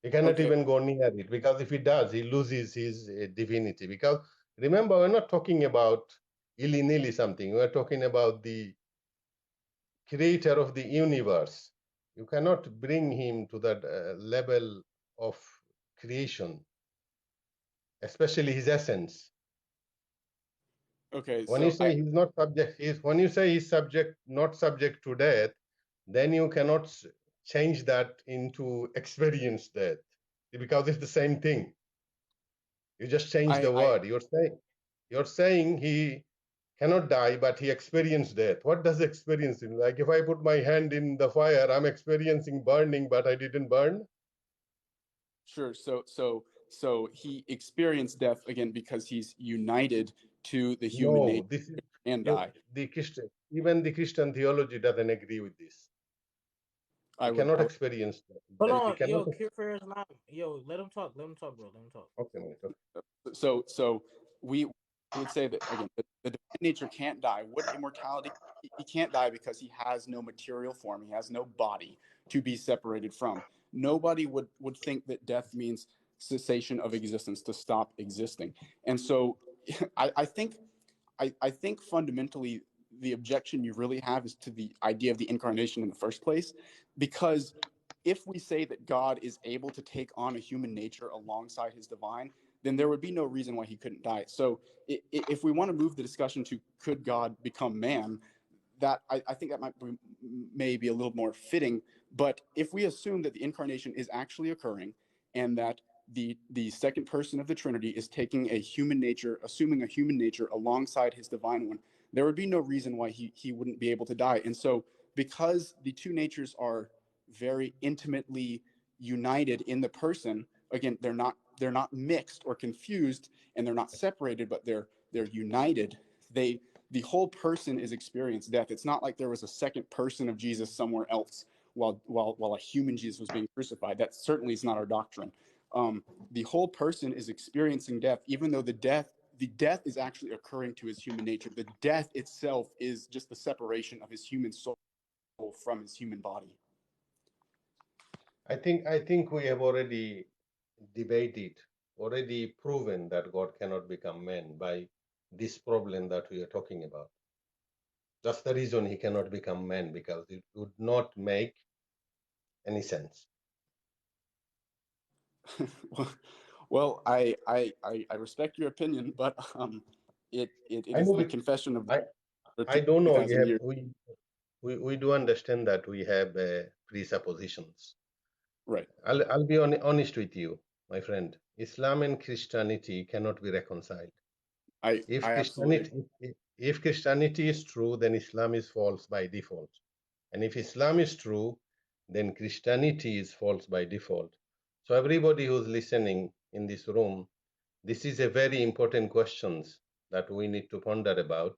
He cannot even go near it, because if he does, he loses his divinity. Because remember, we're not talking about illy-nilly something. We're talking about the creator of the universe. You cannot bring him to that level of creation, especially his essence. Okay, When so you say he's not subject, when you say he's not subject to death, then you cannot change that into experience death, because it's the same thing. You just change the word. You're saying he cannot die, but he experienced death. What does experience mean? Like if I put my hand in the fire, I'm experiencing burning, but I didn't burn. Sure. So he experienced death again because he's united to the human nature and die. The Christian, even the Christian theology doesn't agree with this. You cannot experience that. Hold on, yo, Cure4Islam. Yo, let him talk, bro. Let him talk. Okay. So we would say that again, the divine nature can't die. What immortality? He can't die because he has no material form. He has no body to be separated from. Nobody would think that death means cessation of existence, to stop existing. And so I think fundamentally the objection you really have is to the idea of the incarnation in the first place, because if we say that God is able to take on a human nature alongside his divine, then there would be no reason why he couldn't die. So if we want to move the discussion to could God become man, that I think that might be maybe a little more fitting. But if we assume that the incarnation is actually occurring and that the second person of the Trinity is taking a human nature, assuming a human nature alongside his divine one, there would be no reason why he wouldn't be able to die. And so because the two natures are very intimately united in the person, again, they're not mixed or confused, and they're not separated, but they're united. The whole person is experienced death. It's not like there was a second person of Jesus somewhere else while a human Jesus was being crucified. That certainly is not our doctrine. The whole person is experiencing death, even though the death is actually occurring to his human nature. The death itself is just the separation of his human soul from his human body. I think we have already debated, already proven that God cannot become man by this problem that we are talking about. That's the reason he cannot become man, because it would not make any sense. Well, I respect your opinion, but it I is know, the confession of I for I don't know. 2,000 years. We do understand that we have presuppositions. Right. I'll be honest with you, my friend. Islam and Christianity cannot be reconciled. I absolutely. If Christianity is true, then Islam is false by default. And if Islam is true, then Christianity is false by default. So everybody who's listening in this room, this is a very important question that we need to ponder about,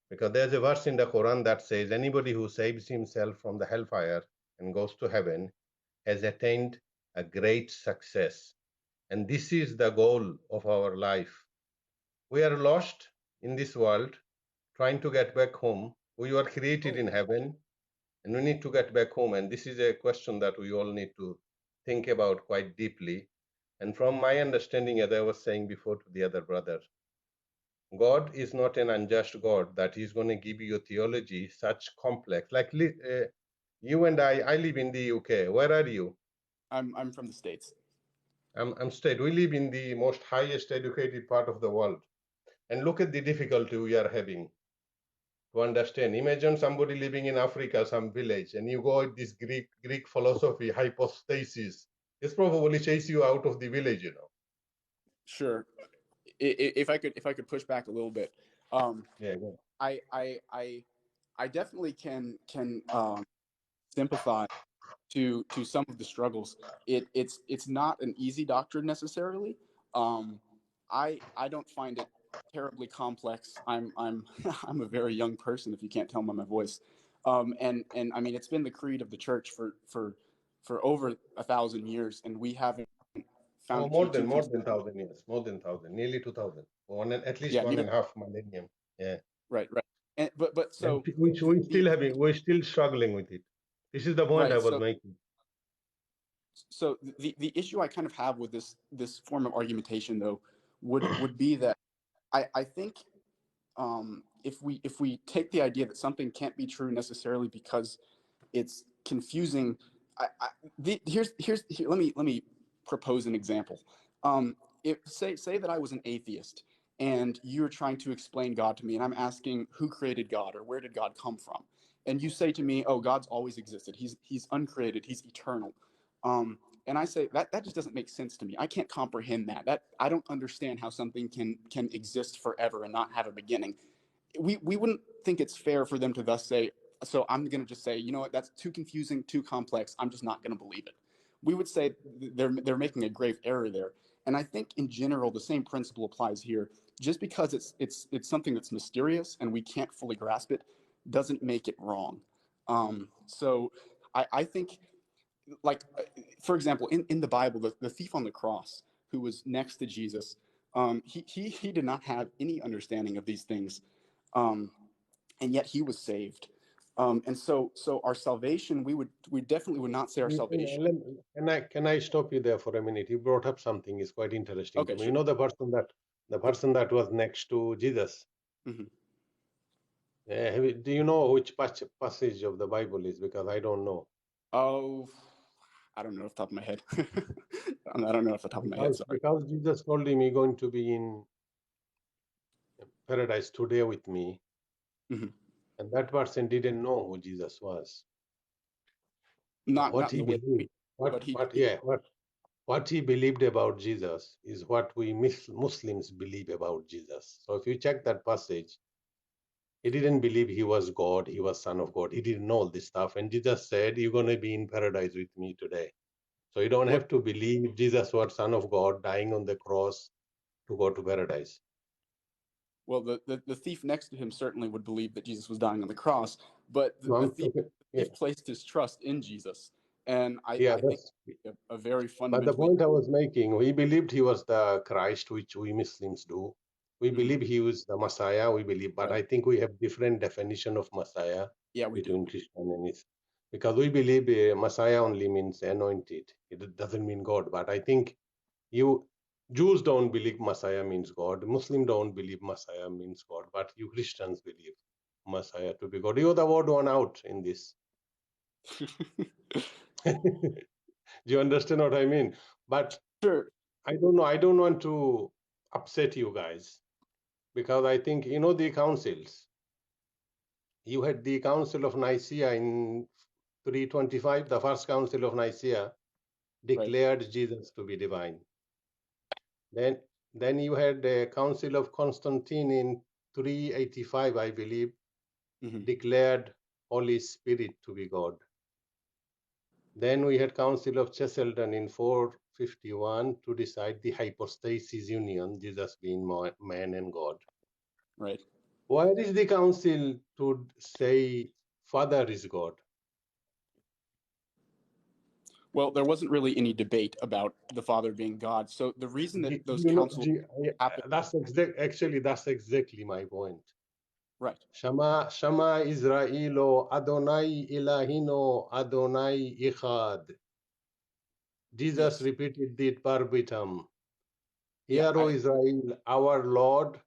because there's a verse in the Quran that says anybody who saves himself from the hellfire and goes to heaven has attained a great success. And this is the goal of our life. We are lost in this world, trying to get back home. We were created in heaven, and we need to get back home. And this is a question that we all need to think about quite deeply. And from my understanding, as I was saying before to the other brother, God is not an unjust God that He's going to give you a theology such complex. Like you and I live in the UK. Where are you? I'm from the States. I'm state. We live in the most highest educated part of the world. And look at the difficulty we are having to understand. Imagine somebody living in Africa, some village, and you go with this Greek philosophy, hypostasis. It's probably chase you out of the village, you know. Sure. If I could push back a little bit, Yeah. I definitely can sympathize to some of the struggles. It's not an easy doctrine necessarily. I don't find it terribly complex. I'm I'm a very young person, if you can't tell by my voice. And I mean, it's been the creed of the church for over 1,000 years, and we haven't found Oh, a key to more than 1,000 years, more than 1,000, nearly 2,000, at least yeah, one near, and a half millennium. Yeah. right, right. And but And so which we the still having, we're still struggling with it. This is the point I right, was making. so the issue I kind of have with this form of argumentation though would be that I think if we take the idea that something can't be true necessarily because it's confusing, let me propose an example. If say that I was an atheist and you're trying to explain God to me, and I'm asking who created God or where did God come from, and you say to me, "Oh, God's always existed. He's uncreated. He's eternal." And I say that just doesn't make sense to me. I can't comprehend that. That I don't understand how something can exist forever and not have a beginning. We wouldn't think it's fair for them to thus say, so I'm going to just say, you know what, that's too confusing, too complex. I'm just not going to believe it. We would say they're making a grave error there. And I think in general the same principle applies here. Just because it's something that's mysterious and we can't fully grasp it doesn't make it wrong. So I think, like, for example, in the Bible, the thief on the cross who was next to Jesus, he did not have any understanding of these things, um, and yet he was saved. And so our salvation, we definitely would not say our salvation. Can I stop you there for a minute? You brought up something is quite interesting to Okay, me. You sure. know the person that was next to Jesus. Mm-hmm. Do you know which passage of the Bible is? Because I don't know. Oh, I don't know off the top of my head. I don't know off the top of my head. Sorry. Because Jesus told him, "You're going to be in paradise today with me," Mm-hmm. and that person didn't know who Jesus was. Not What in he the way that we, believed, but he. what he believed about Jesus is what we Muslims believe about Jesus. So if you check that passage, he didn't believe he was God, he was Son of God. He didn't know all this stuff. And Jesus said, "You're going to be in paradise with me today." So you don't Well, have to believe Jesus was Son of God dying on the cross to go to paradise. well, the thief next to him certainly would believe that Jesus was dying on the cross, but No, I'm the talking, yeah, thief placed his trust in Jesus, and yeah, I think that's. a very But the fundamentally. point I was making, we believed he was the Christ, which we Muslims do. We Mhm. believe he was the Messiah, we believe, but Right. I think we have different definition of Messiah Yeah, we do. between Christian and Islam. Because we believe Messiah only means anointed. It doesn't mean God. But I think you Jews don't believe Messiah means God. Muslim don't believe Messiah means God. But you Christians believe Messiah to be God. You're the odd one out in this. Do you understand what I mean? But Sure. I don't know. I don't want to upset you guys because I think, you know, the councils. You had the Council of Nicaea in 325, the first Council of Nicaea declared Jesus to be divine. Then you had the Council of Constantine in 385, I believe, declared Holy Spirit to be God. Then we had Council of Chalcedon in 451 to decide the hypostasis union, Jesus being man and God. Right. Where is the council to say Father is God? Well, there wasn't really any debate about the Father being God. So the reason that those councils happened. That's exactly my point. Right. Shama Israelo Adonai Elahino Adonai Echad. Jesus repeated it verbatim. Hear, O Israel, our Lord,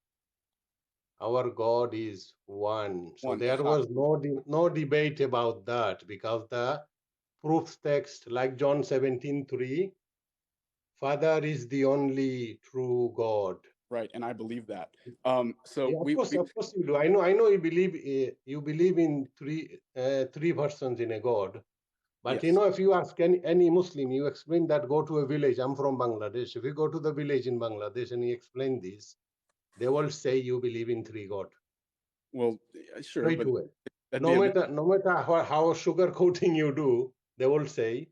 our God is one. So there was no debate about that because the proof text, like John 17:3, Father is the only true God. Right, and I believe that. So yeah, of course you do. I know you believe in three persons in a God. But yes. you know, if you ask any Muslim, you explain that, go to a village. I'm from Bangladesh. If you go to the village in Bangladesh and you explain this, they will say you believe in three God. Well, sure, Straight away. No matter how sugarcoating you do, they will say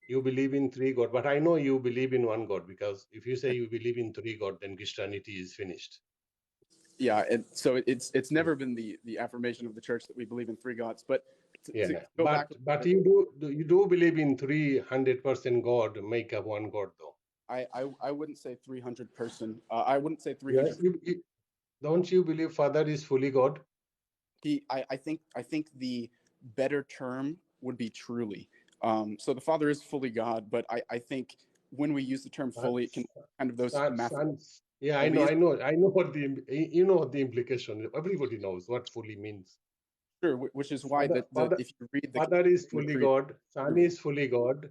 you believe in three God. But I know you believe in one God, because if you say you believe in three God, then Christianity is finished. Yeah, and so it's never been the affirmation of the church that we believe in three gods. But but you do believe in 300% God make up one God, though. I wouldn't say 300%. I wouldn't say 300. Yes, don't you believe Father is fully God? I think the better term would be truly. So the Father is fully God, but I think when we use the term fully, it can kind of those mathematics. Yeah, I know what the implication. Everybody knows what fully means. Sure, which is why if you read the Father is fully God, Son is fully God,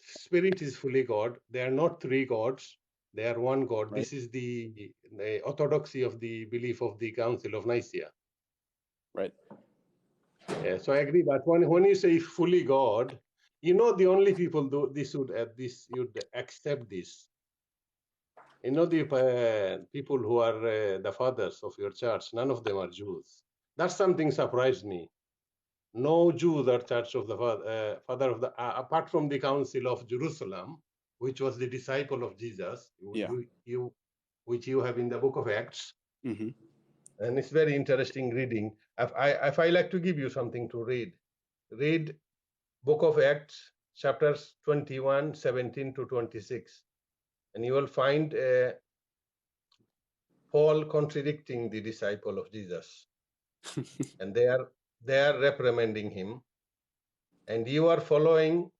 Spirit is fully God. They are not three gods; they are one God. Right. This is the orthodoxy of the belief of the Council of Nicaea. Right. Yeah, so I agree. But when you say fully God, you know, the only people you'd accept this. You know, the people who are the fathers of your church, none of them are Jews. That's something surprised me. No Jews are church of the father of the apart from the Council of Jerusalem, which was the disciple of Jesus, which you have in the book of Acts. Mm-hmm. And it's very interesting reading. If I like to give you something to read book of Acts, chapters 21, 17 to 26. And you will find Paul contradicting the disciple of Jesus. And they are reprimanding him. And you are following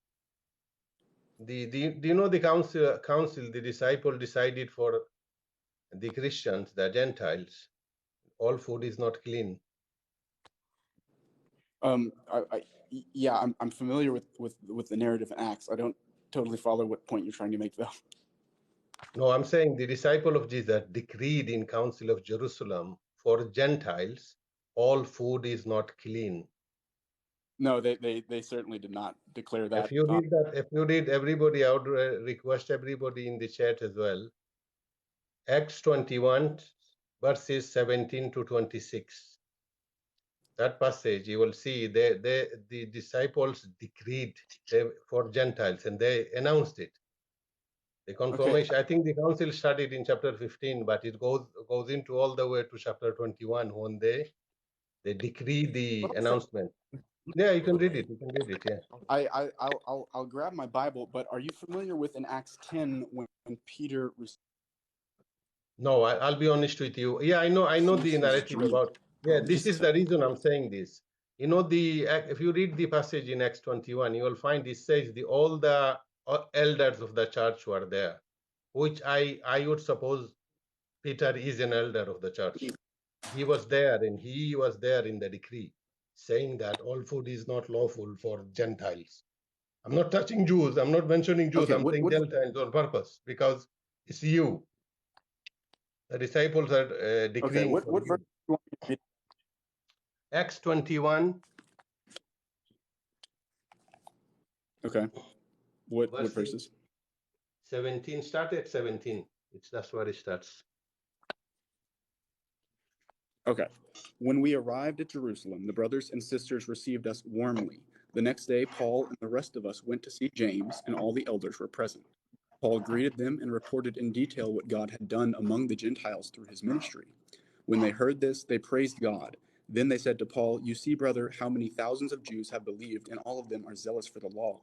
do you know the council, the disciple decided for the Christians, the Gentiles, all food is not clean. I'm familiar with the narrative in Acts. I don't totally follow what point you're trying to make, though. No, I'm saying the disciple of Jesus decreed in Council of Jerusalem for Gentiles, all food is not clean. No, they certainly did not declare that. If you read everybody, I would request everybody in the chat as well. Acts 21, verses 17 to 26. That passage, you will see the disciples decreed for Gentiles, and they announced it. The confirmation. Okay. I think the council started in chapter 15, but it goes into all the way to chapter 21 when they decree the announcement. Yeah, you can read it. Yeah. I'll grab my Bible. But are you familiar with in Acts 10 when Peter? No, I'll be honest with you. Yeah, I know the narrative about. Yeah, this is the reason I'm saying this. You know, if you read the passage in Acts 21, you will find it says all the elders of the church were there, which I would suppose Peter is an elder of the church. He was there, and he was there in the decree, saying that all food is not lawful for Gentiles. I'm not touching Jews. I'm not mentioning Jews. Okay, I'm saying what Gentiles on purpose because it's you. The disciples are okay, decreeing for what verse you. do you want me to read? Acts 21, Okay. What verse verses? 17. Start at 17. That's where it starts. Okay. When we arrived at Jerusalem, the brothers and sisters received us warmly. The next day, Paul and the rest of us went to see James, and all the elders were present. Paul greeted them and reported in detail what God had done among the Gentiles through his ministry. When they heard this, they praised God. Then they said to Paul, "You see, brother, how many thousands of Jews have believed, and all of them are zealous for the law.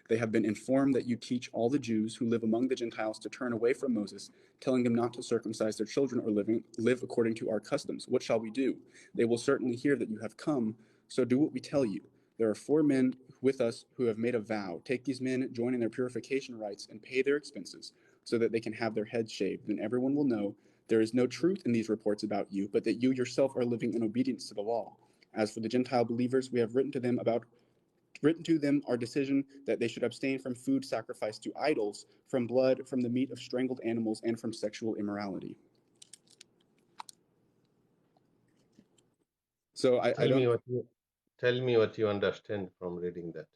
They have been informed that you teach all the Jews who live among the Gentiles to turn away from Moses, telling them not to circumcise their children or live according to our customs. What shall we do? They will certainly hear that you have come, so do what we tell you. There are 4 men with us who have made a vow. Take these men, join in their purification rites, and pay their expenses, so that they can have their heads shaved. Then everyone will know there is no truth in these reports about you, but that you yourself are living in obedience to the law. As for the Gentile believers, we have written to them our decision that they should abstain from food sacrificed to idols, from blood, from the meat of strangled animals, and from sexual immorality." So I Tell don't. me what you understand from reading that.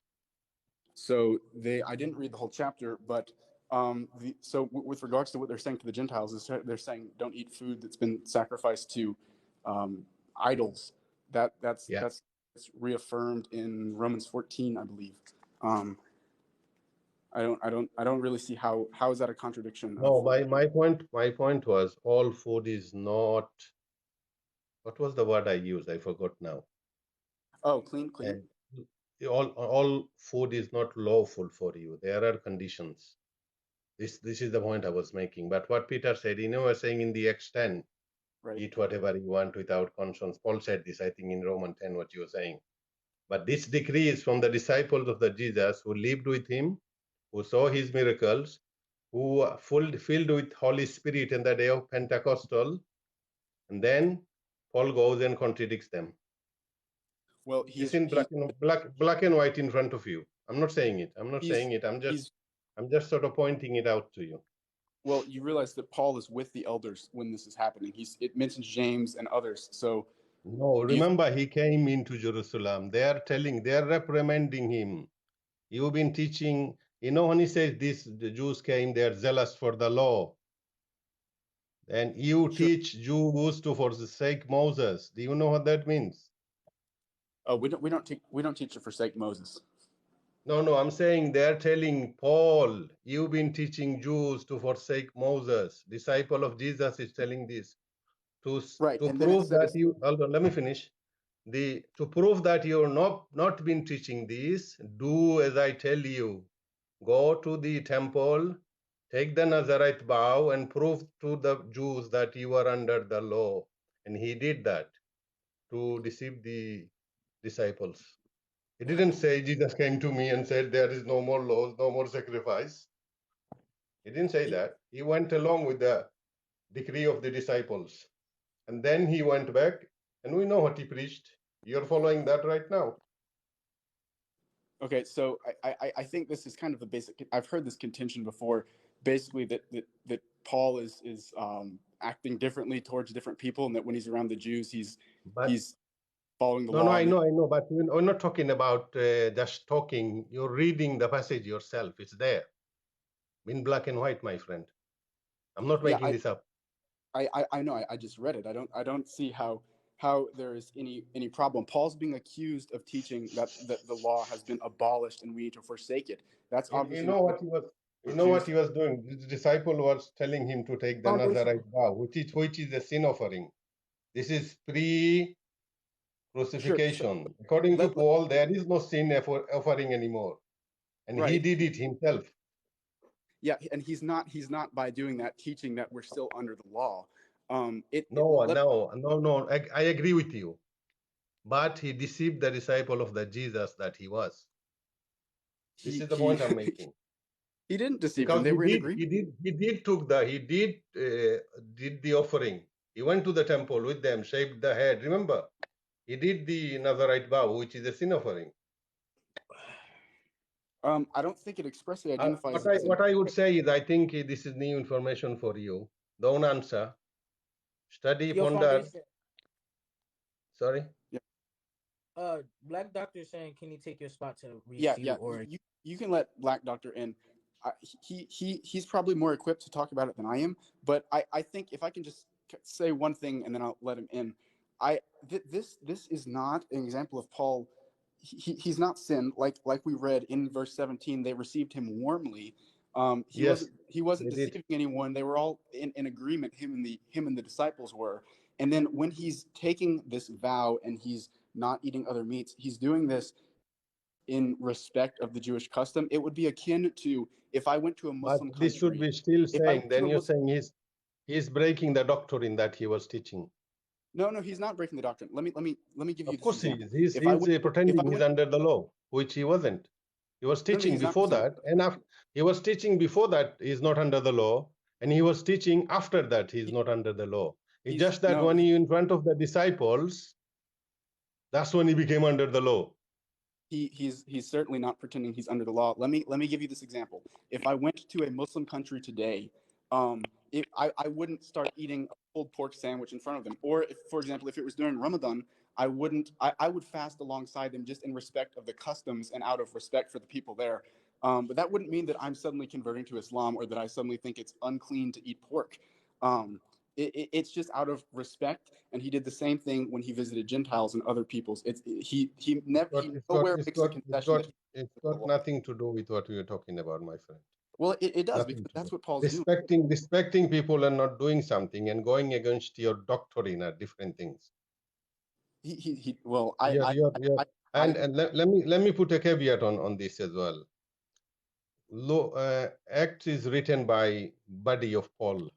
So I didn't read the whole chapter, but with regards to what they're saying to the Gentiles, is they're saying don't eat food that's been sacrificed to idols. That's Yeah. reaffirmed in Romans 14, I believe. I don't really see how is that a contradiction of No, what my point was all food is not. What was the word I used? I forgot now. clean. And all food is not lawful for you. There are conditions. This is the point I was making. But what Peter said, we're saying in the Acts 10, Right. eat whatever you want without conscience. Paul said this, I think, in Romans 10, what you were saying. But this decree is from the disciples of the Jesus who lived with him, who saw his miracles, who are filled with Holy Spirit in the day of Pentecostal. And then Paul goes and contradicts them. Well, It's in black and white in front of you. I'm not saying it. I'm just sort of pointing it out to you. Well, you realize that Paul is with the elders when this is happening. It mentions James and others. So no, remember he came into Jerusalem. They are reprimanding him. You've been teaching, when he says this, the Jews came, they're zealous for the law. And you teach Jews to forsake Moses. Do you know what that means? Oh, we don't teach to forsake Moses. No, I'm saying they're telling Paul, you've been teaching Jews to forsake Moses. Disciple of Jesus is telling this. To prove that you, hold on, let me finish. To prove that you're not been teaching this, do as I tell you. Go to the temple, take the Nazarite vow, and prove to the Jews that you are under the law. And he did that to deceive the disciples. He didn't say Jesus came to me and said there is no more laws, no more sacrifice. He didn't say that. He went along with the decree of the disciples. And then he went back, and we know what he preached. You're following that right now. Okay, so I think this is kind of the basic. I've heard this contention before, basically that Paul is acting differently towards different people, and that when he's around the Jews, he's following the law. No, I know, but we're not talking about just talking. You're reading the passage yourself. It's there, in black and white, my friend. I'm not making this up. I know. I just read it. I don't see how there is any problem. Paul's being accused of teaching that the law has been abolished and we need to forsake it. That's obviously what he was doing. The disciple was telling him to take the Nazarite vow, which is a sin offering. This is pre-crucifixion. Sure. According to Paul, there is no sin offering anymore, and he did it himself. Yeah, and he's not by doing that teaching that we're still under the law. No. I agree with you, but he deceived the disciple of the Jesus that he was. This is the point I'm making. He didn't deceive them. They were in agreement. He did the offering. He went to the temple with them, shaved the head. Remember, he did the Nazarite vow, which is a sin offering. I don't think it expressly identifies. What I would say is, I think this is new information for you. Don't answer. Study, Your ponder. foundation. Sorry. Black Doctor saying, can he take your spot to refute? Yeah. Or you can let Black Doctor in. He's probably more equipped to talk about it than I am. But I think if I can just say one thing and then I'll let him in. This is not an example of Paul. He's not sinned like we read in verse 17. They received him warmly. He wasn't deceiving anyone. They were all in agreement. Him and the disciples were. And then when he's taking this vow and he's not eating other meats, he's doing this in respect of the Jewish custom. It would be akin to if I went to a Muslim country. This should be still saying. Then you're saying he's breaking the doctrine that he was teaching. No, he's not breaking the doctrine. Let me give you. Of course, he is. He's pretending he's under the law, which he wasn't. He was teaching before that, and after he was teaching before that he's not under the law, and he was teaching after that he's not under the law. It's just that when he in front of the disciples, that's when he became under the law. He's certainly not pretending he's under the law. Let me give you this example. If I went to a Muslim country today, I wouldn't start eating a pulled pork sandwich in front of them. Or if, for example, if it was during Ramadan, I would fast alongside them just in respect of the customs and out of respect for the people there. But that wouldn't mean that I'm suddenly converting to Islam or that I suddenly think it's unclean to eat pork. It's just out of respect, and he did the same thing when he visited Gentiles and other peoples. He nowhere makes a concession. It's got nothing to do with what we were talking about, my friend. Well, it does, because that's what Paul's doing. Respecting people and not doing something and going against your doctrine are different things. Let me put a caveat on this as well. Acts is written by buddy of Paul.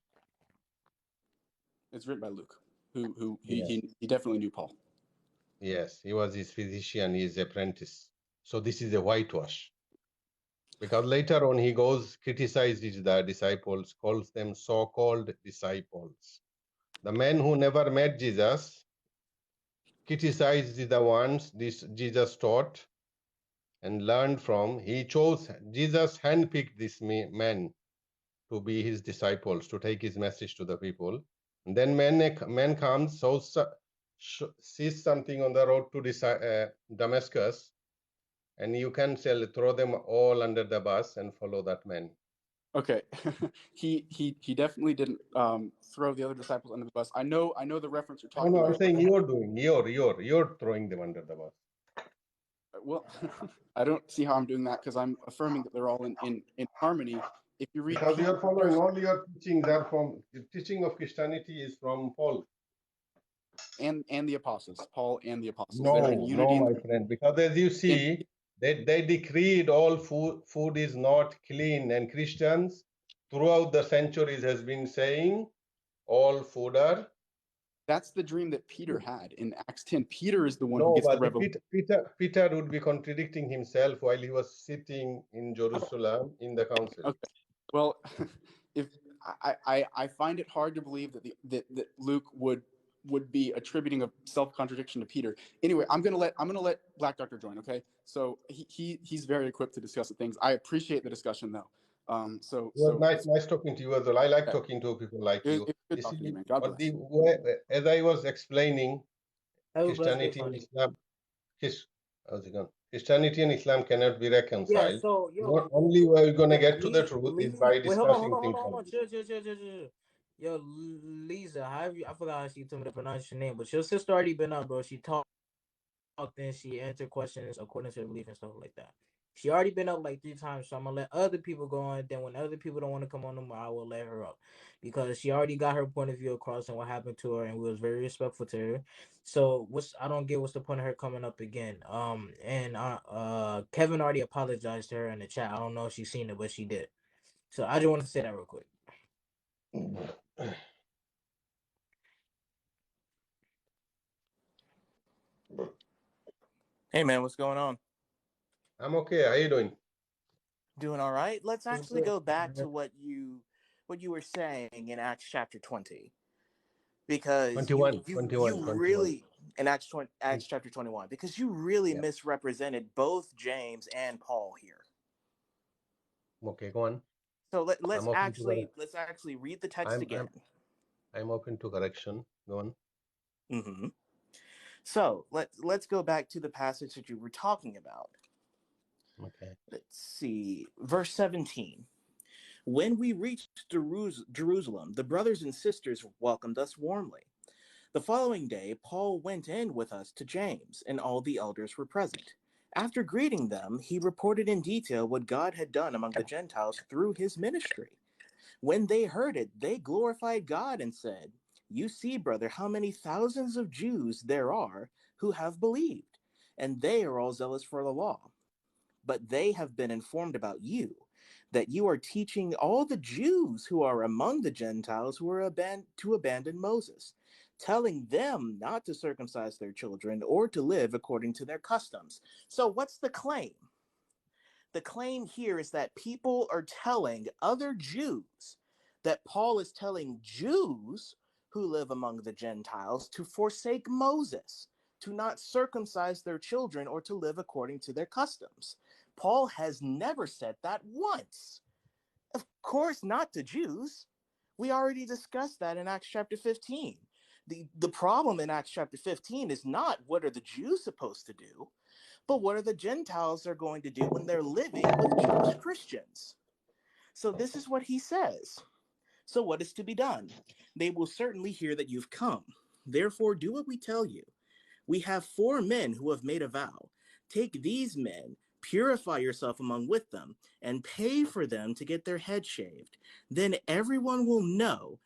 It's written by Luke, who he definitely knew Paul. Yes, he was his physician, his apprentice. So this is a whitewash. Because later on he goes, criticizes the disciples, calls them so-called disciples. The men who never met Jesus criticized the ones Jesus taught and learned from. Jesus handpicked these men to be his disciples, to take his message to the people. And then man comes, sees something on the road to Damascus, and you can throw them all under the bus and follow that man. Okay, he definitely didn't throw the other disciples under the bus. I know the reference you're talking about. I'm saying you're throwing them under the bus. Well, I don't see how I'm doing that, because I'm affirming that they're all in harmony. If you read, because you're following all your teachings are from the teaching of Christianity is from Paul and the apostles. Paul and the apostles. No, my friend, because as you see, they decreed all food is not clean, and Christians throughout the centuries has been saying all food are. That's the dream that Peter had in Acts 10. Peter is the one who gets the revelation. Peter would be contradicting himself while he was sitting in Jerusalem in the council. Okay. Well, if I find it hard to believe that Luke would be attributing a self-contradiction to Peter. Anyway, I'm gonna let Black Doctor join. Okay, so he's very equipped to discuss the things. I appreciate the discussion though. Nice talking to you as well. I like talking to people like you. Good talking to you, man. God bless. As I was explaining, Christianity and Islam cannot be reconciled. Yeah, so only way we're gonna get to the truth is by discussing things. Hold on. Chill. Yo, Lisa, I forgot how she told me to pronounce your name, but your sister already been up, bro. She talked and she answered questions according to her belief and stuff like that. She already been up like 3 times, so I'm gonna let other people go on. Then when other people don't want to come on no more, I will let her up, because she already got her point of view across and what happened to her, and we was very respectful to her. So I don't get what's the point of her coming up again. Kevin already apologized to her in the chat. I don't know if she's seen it, but she did. So I just want to say that real quick. Hey man, what's going on? I'm okay. How you doing? Doing all right. Let's actually go back to what you were saying in Acts chapter 20. because 21, you 21, 21. really in Acts chapter 21, because you really Yeah. misrepresented both James and Paul here. Okay, go on. So let's I'm actually read the text again. I'm open to correction. Go on. Mm-hmm. So let's go back to the passage that you were talking about. Okay. Let's see, verse 17. When we reached Jerusalem, the brothers and sisters welcomed us warmly. The following day, Paul went in with us to James, and all the elders were present. After greeting them, he reported in detail what God had done among the Gentiles through his ministry. When they heard it, they glorified God and said, "You see, brother, how many thousands of Jews there are who have believed, and they are all zealous for the law. But they have been informed about you, that you are teaching all the Jews who are among the Gentiles who are to abandon Moses, telling them not to circumcise their children or to live according to their customs." So what's the claim? The claim here is that people are telling other Jews, that Paul is telling Jews who live among the Gentiles to forsake Moses, to not circumcise their children or to live according to their customs. Paul has never said that once. Of course, not to Jews. We already discussed that in Acts chapter 15. The problem in Acts chapter 15 is not what are the Jews supposed to do, but what are the Gentiles are going to do when they're living with Jewish Christians? So this is what he says. So what is to be done? They will certainly hear that you've come. Therefore, do what we tell you. We have 4 men who have made a vow. Take these men, purify yourself among with them, and pay for them to get their heads shaved. Then everyone will know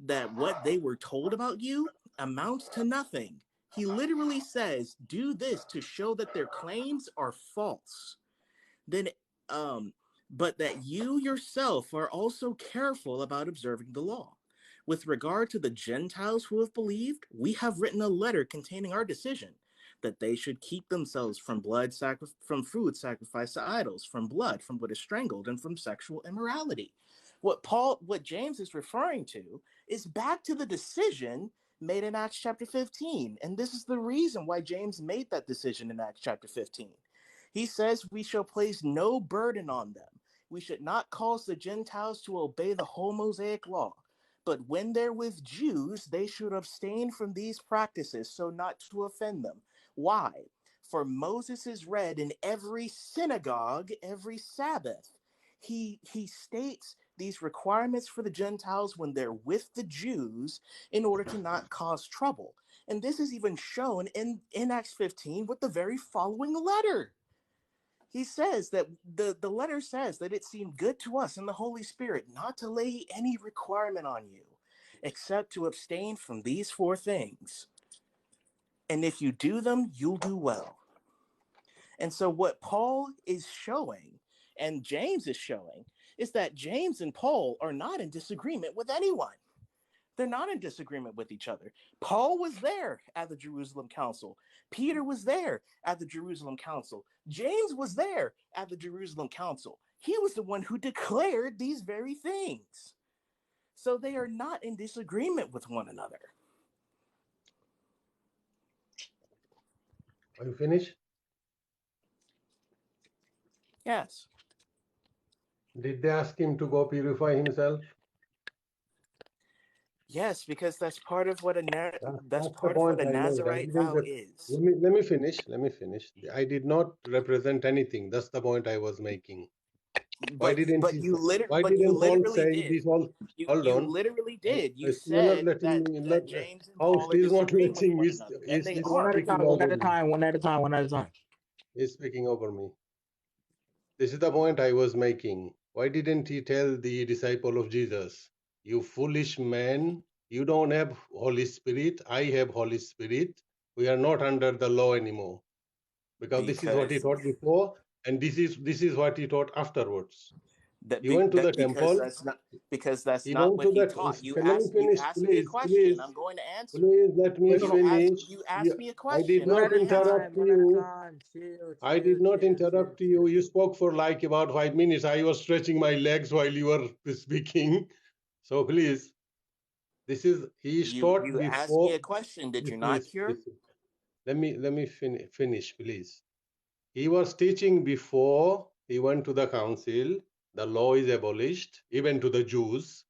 that what they were told about you amounts to nothing. He literally says, do this to show that their claims are false. Then, but that you yourself are also careful about observing the law. With regard to the Gentiles who have believed, we have written a letter containing our decision that they should keep themselves from from food sacrificed to idols, from blood, from what is strangled, and from sexual immorality. What James is referring to is back to the decision made in Acts chapter 15. And this is the reason why James made that decision in Acts chapter 15. He says we shall place no burden on them. We should not cause the Gentiles to obey the whole Mosaic law. But when they're with Jews, they should abstain from these practices so not to offend them. Why? For Moses is read in every synagogue every Sabbath. He states these requirements for the Gentiles when they're with the Jews in order to not cause trouble. And this is even shown in Acts 15 with the very following letter. He says that the letter says that it seemed good to us in the Holy Spirit not to lay any requirement on you except to abstain from these 4 things. And if you do them, you'll do well. And so what Paul is showing and James is showing is that James and Paul are not in disagreement with anyone. They're not in disagreement with each other. Paul was there at the Jerusalem Council. Peter was there at the Jerusalem Council. James was there at the Jerusalem Council. He was the one who declared these very things. So they are not in disagreement with one another. Are you finished? Yes. Did they ask him to go purify himself? Yes, because that's part of what a That's the point I made. Nazirite vow is. Let me finish. Let me finish. I did not represent anything. That's the point I was making. Why didn't Paul literally say did. this all? Hold You on. literally did. You You're not said letting that, me. that James and How Paul are he's not disagreeing with letting one me. another, and they He's One at a are. speaking time, one over at a me. time, one at a time, one at a time. He's speaking over me. This is the point I was making. Why didn't he tell the disciple of Jesus, "You foolish man, you don't have Holy Spirit. I have Holy Spirit. We are not under the law anymore." Because this is what he Because taught before, and this is what he taught afterwards. that He be, went to the that because temple. that's He not went what to he the. taught. Can let me You finish, asked me a please, question. please, I'm going to answer. please. Let me Wait, finish. You asked me a I did question. I'm one not at a going to answer interrupt it. time, one at a you. time. Chill, I chill, did not chill, chill, interrupt you. chill. You spoke for like about 5 minutes. I was stretching my legs while you were speaking. So please. This is he taught You asked before. me a question. Did you not, Please, Cure? please. Let me finish, please. He was teaching before he went to the council. The law is abolished, even to the Jews.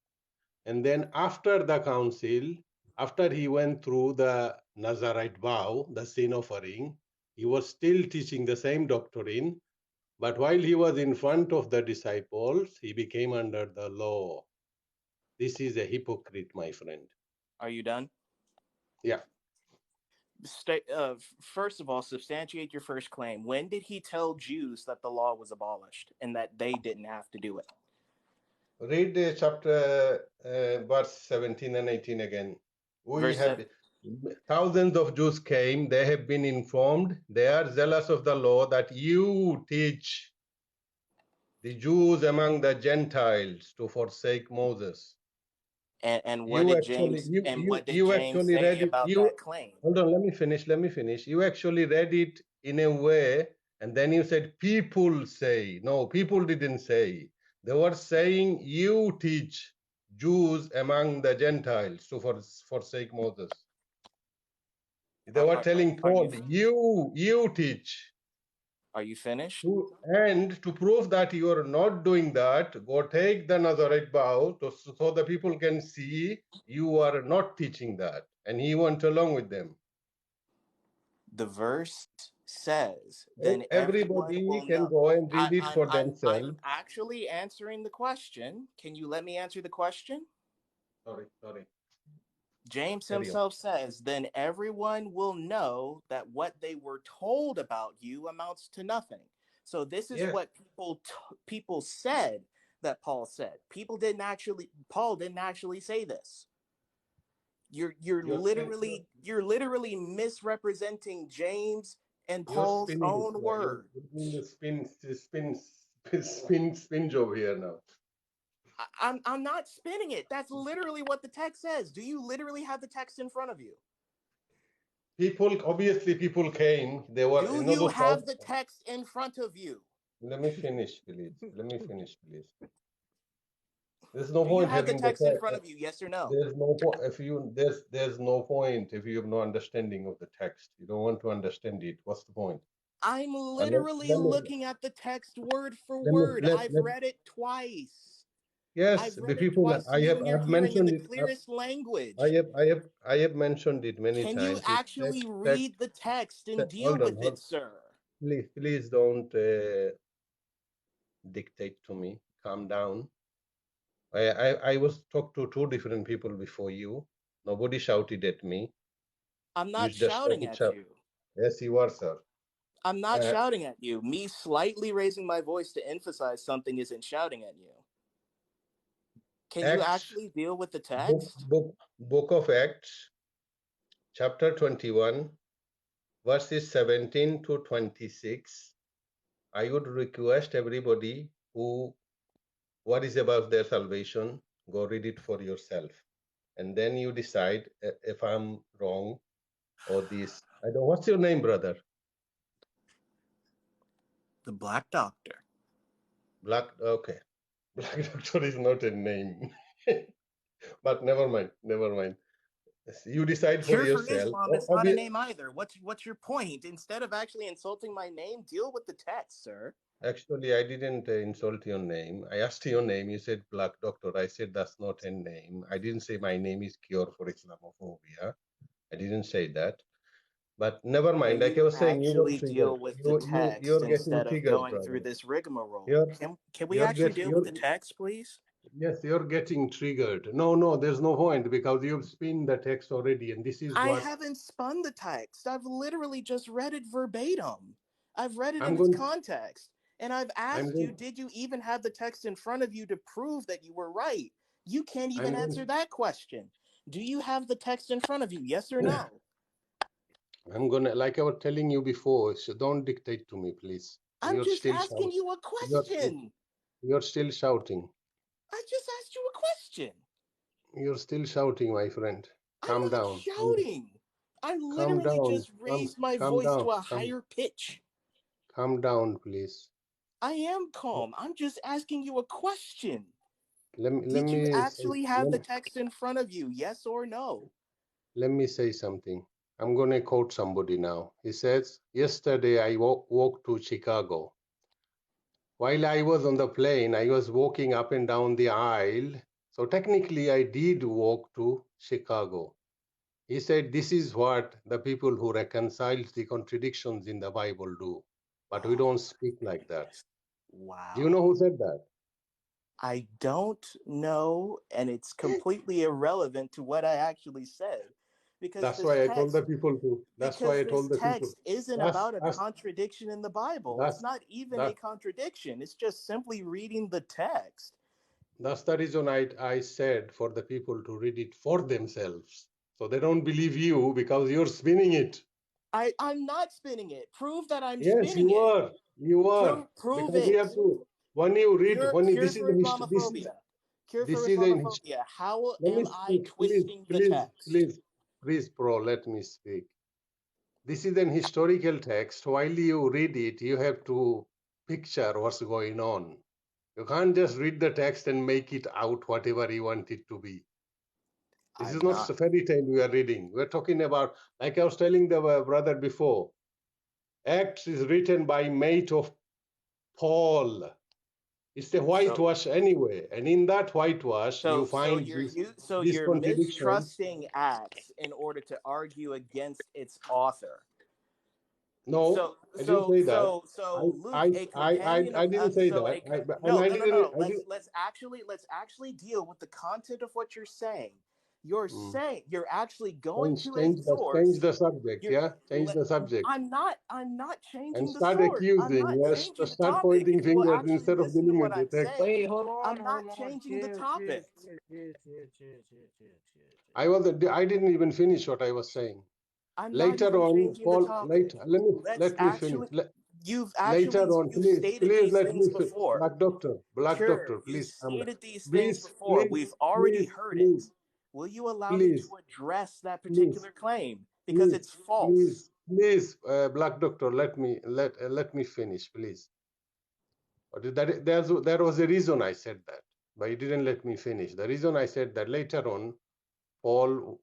And then after the council, after he went through the Nazarite vow, the sin offering, he was still teaching the same doctrine. But while he was in front of the disciples, he became under the law. This is a hypocrite, my friend. Are you done? Yeah. First of all, substantiate your first claim. When did he tell Jews that the law was abolished and that they didn't have to do it? Read chapter verse 17 and 18 again. We have thousands of Jews came, they have been informed, they are zealous of the law that you teach the Jews among the Gentiles to forsake Moses. And what did James actually say read it. about that claim? Hold on, let me finish. You actually read it in a way, and then you said people say. No, people didn't say. They were saying you teach Jews among the Gentiles to forsake Moses. They were telling Paul, you teach. Are you finished? And to prove that you are not doing that, go take the Nazarite vow so the people can see you are not teaching that. And he went along with them. The verse says, then everybody can go and read it for themselves. I'm actually answering the question. Can you let me answer the question? Sorry. James himself says, then everyone will know that what they were told about you amounts to nothing. So this is what people said that Paul said. Paul didn't actually say this. You're literally misrepresenting James and Paul's own word. Spin job here now. I'm not spinning it. That's literally what the text says. Do you literally have the text in front of you? Obviously people came. They were. Do you have the text in front of you? Let me finish, please. There's no point you have having the text in front of you, yes or no? There's no point there's no point if you have no understanding of the text. You don't want to understand it. What's the point? I'm literally looking at the text word for word. I've read it twice. Yes, the people I have mentioned in the clearest language. I have mentioned it many times. Can you actually read the text and deal with it, sir? Please don't dictate to me. Calm down. I was talked to two different people before you. Nobody shouted at me. I'm not shouting at you. Yes, you are, sir. I'm not shouting at you. Me slightly raising my voice to emphasize something isn't shouting at you. Can you actually deal with the text? Book of Acts, chapter 21, verses 17 to 26. I would request everybody who worries about their salvation, go read it for yourself. And then you decide if I'm wrong or this. I don't. What's your name, brother? The Black Doctor. Okay. Black Doctor is not a name. But never mind. You decide for yourself. Cure4Islam is not a name either. What's your point? Instead of actually insulting my name, deal with the text, sir. Actually, I didn't insult your name. I asked your name. You said Black Doctor. I said that's not a name. I didn't say my name is Cure4islamaphobia. I didn't say that. But never mind. Like I was saying, you actually deal with the text instead of going through this rigmarole. Can we actually deal with the text, please? Yes, you're getting triggered. No, there's no point because you've spun the text already, and this is I haven't spun the text. I've literally just read it verbatim. I've read it in its context. And I've asked you, did you even have the text in front of you to prove that you were right? You can't even answer that question. Do you have the text in front of you? Yes or no? I'm gonna, like I was telling you before, so don't dictate to me, please. I'm just asking you a question. You're still shouting. I just asked you a question. You're still shouting, my friend. Calm down. I'm not shouting. I literally just raised my voice to a higher pitch. Calm down, please. I am calm. I'm just asking you a question. Did you actually have the text in front of you? Yes or no? Let me say something. I'm going to quote somebody now. He says, yesterday I walked to Chicago. While I was on the plane, I was walking up and down the aisle. So technically, I did walk to Chicago. He said, this is what the people who reconcile the contradictions in the Bible do. But we don't speak like that. Wow. Do you know who said that? I don't know, and it's completely irrelevant to what I actually said. Because that's why I told the people to. That's why I told the people. Text isn't about a contradiction in the Bible. It's not even a contradiction. It's just simply reading the text. That's the reason I said for the people to read it for themselves. So they don't believe you because you're spinning it. I'm not spinning it. Prove that I'm spinning it. Yes, you are. You are. Prove because it. We have to, when you read, Cure for Islamophobia. Cure for Islamophobia. How am I twisting the text? Please, bro, let me speak. This is an historical text. While you read it, you have to picture what's going on. You can't just read the text and make it out whatever you want it to be. This is not a fairy tale we are reading. We're talking about, like I was telling the brother before, Acts is written by mate of Paul. It's the whitewash anyway. And in that whitewash, you find you're mistrusting Acts in order to argue against its author. No, I didn't say that. Luke, I didn't say that. No. Let's actually deal with the content of what you're saying. You're saying you're actually going to a source. Change the subject, Change the subject. I'm not changing and the start source. accusing. Yes, start pointing fingers instead of dealing with the text. Wait, hold on. I'm not changing the topic. I didn't even finish what I was saying. Later on, Paul. Let me finish. You've actually stated these things before. Black doctor, please. You stated these things before. We've already heard it. Will you allow me to address that particular claim? Because it's false. Please, Black doctor, let me finish, please. There was a reason I said that, but you didn't let me finish. The reason I said that later on, Paul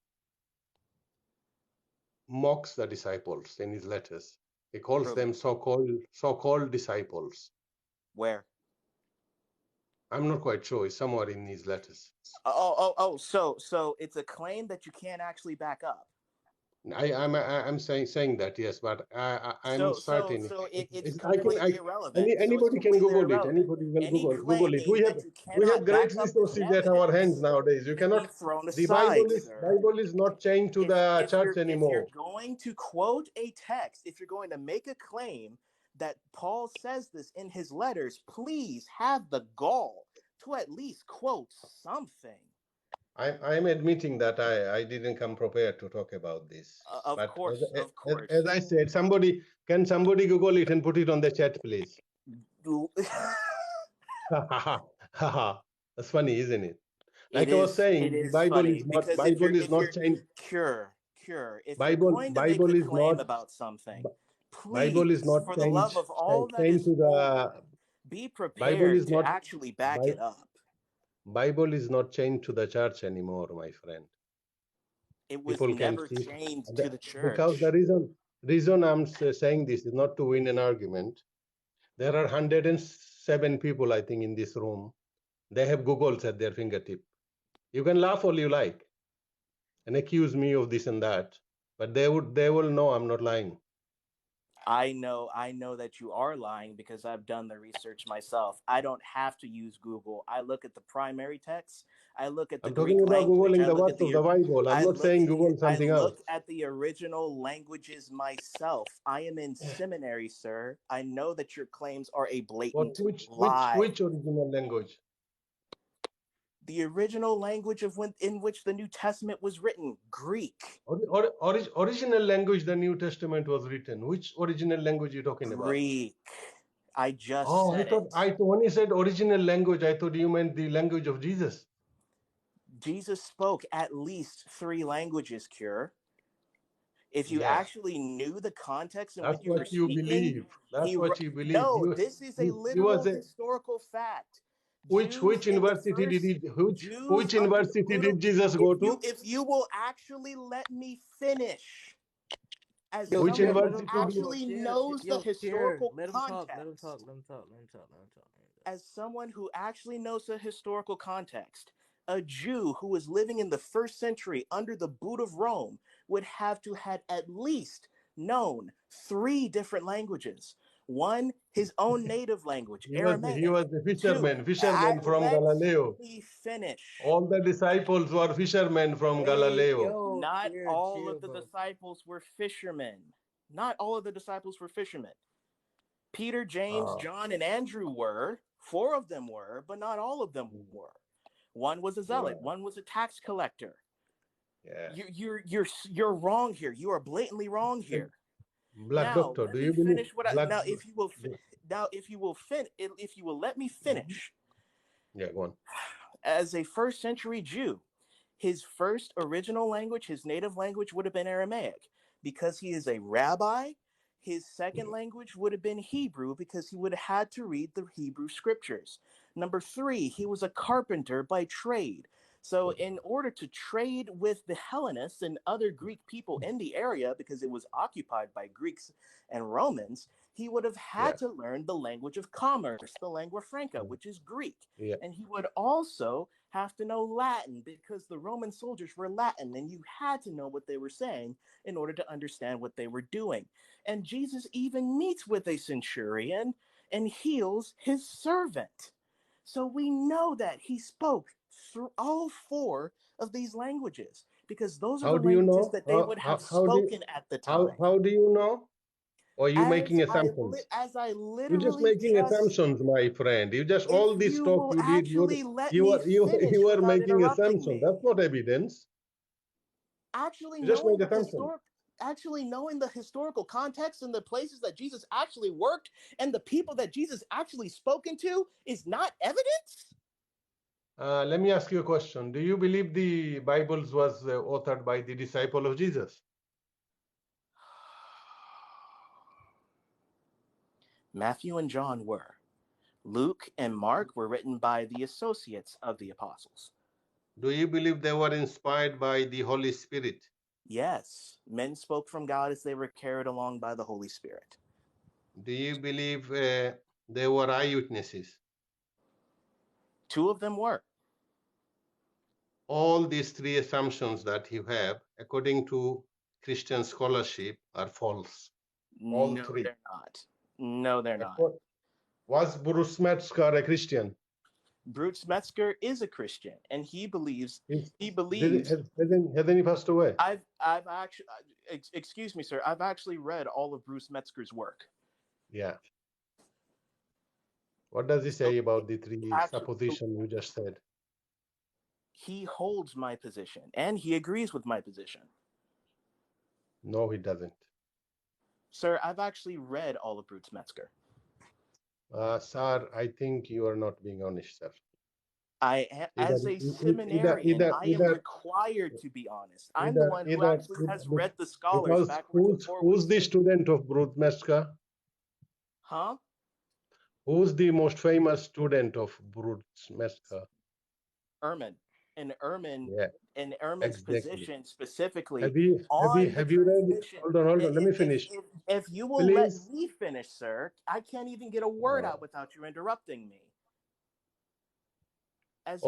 mocks the disciples in his letters. He calls them so-called disciples. Where? I'm not quite sure. It's somewhere in his letters. So it's a claim that you can't actually back up. I'm saying that, yes, but I'm certain. So it's completely irrelevant. Anybody can Google it. Anybody can Google it. We have great resources at our hands nowadays. You cannot. The Bible is not chained to the church anymore. If you're going to quote a text, if you're going to make a claim that Paul says this in his letters, please have the gall to at least quote something. I'm admitting that I didn't come prepared to talk about this. Of course. As I said, can somebody Google it and put it on the chat, please? That's funny, isn't it? Like I was saying, the Bible is not changed. Cure. If you're going to make a claim about something, please, for the love of all that is holy, be prepared to actually back it up. Bible is not chained to the church anymore, my friend. It was never chained to the church. Because the reason I'm saying this is not to win an argument. There are 107 people, I think, in this room. They have Googles at their fingertip. You can laugh all you like and accuse me of this and that, but they will know I'm not lying. I know that you are lying because I've done the research myself. I don't have to use Google. I look at the primary text. I look at the Greek language. I'm talking about Googling the words of the Bible. I'm not saying Google something else. I look at the original languages myself. I am in seminary, sir. I know that your claims are a blatant lie. Which original language? The original language in which the New Testament was written, Greek. Original language the New Testament was written. Which original language are you talking about? Greek. I just said when you said original language, I thought you meant the language of Jesus. Jesus spoke at least 3 languages, Cure. If you actually knew the context in which you were speaking, That's what you believe. No, this is a literal historical fact. Which university did he? Which university did Jesus go to? If you will actually let me finish, as Which someone who university actually knows the historical Let him context, talk. Let him talk. as someone who actually knows the historical context, a Jew who was living in the 1st century under the boot of Rome would have to had at least known 3 different languages. 1, his own native language, Aramaic. He was a 2, fisherman from let Galileo. me finish. All the disciples were fishermen from Galileo. Not all of the disciples were fishermen. Not all of the disciples were fishermen. Peter, James, John, and Andrew were. 4 of them were, but not all of them were. 1 was a zealot. 1 was a tax collector. Yeah. You're wrong here. You are blatantly wrong here. Black doctor, do you believe? If you will let me finish. Yeah, go on. As a 1st century Jew, his first original language, his native language, would have been Aramaic. Because he is a rabbi, his second language would have been Hebrew, because he would have had to read the Hebrew scriptures. Number 3, he was a carpenter by trade. So in order to trade with the Hellenists and other Greek people in the area, because it was occupied by Greeks and Romans, he would have had to learn the language of commerce, the lingua franca, which is Greek. Yeah. And he would also have to know Latin, because the Roman soldiers were Latin, and you had to know what they were saying in order to understand what they were doing. And Jesus even meets with a centurion and heals his servant. So we know that he spoke through all 4 of these languages, because those are the languages that they would have spoken at the time. How do you know? Or are you making assumptions? You're just making assumptions, my friend. You just all this talk you did. You are making assumptions. That's not evidence. Actually knowing the historical context and the places that Jesus actually worked and the people that Jesus actually spoken to is not evidence? Let me ask you a question. Do you believe the Bibles was authored by the disciple of Jesus? Matthew and John were. Luke and Mark were written by the associates of the apostles. Do you believe they were inspired by the Holy Spirit? Yes, men spoke from God as they were carried along by the Holy Spirit. Do you believe they were eyewitnesses? 2 of them were. All these 3 assumptions that you have, according to Christian scholarship, are false. All 3. They're not. No, they're not. Was Bruce Metzger a Christian? Bruce Metzger is a Christian, and he believes. Has he passed away? I've actually, excuse me, sir. I've actually read all of Bruce Metzger's work. Yeah. What does he say about the 3 suppositions you just said? He holds my position, and he agrees with my position. No, he doesn't. Sir, I've actually read all of Bruce Metzger. Sir, I think you are not being honest, sir. As a seminarian, I am required to be honest. I'm the one who actually has read the scholars backwards and forwards. Who's the student of Bruce Metzger? Huh? Who's the most famous student of Bruce Metzger? Ehrman. And Ehrman's position specifically. Have you read? Hold on. Let me finish. If you will let me finish, sir, I can't even get a word out without you interrupting me. As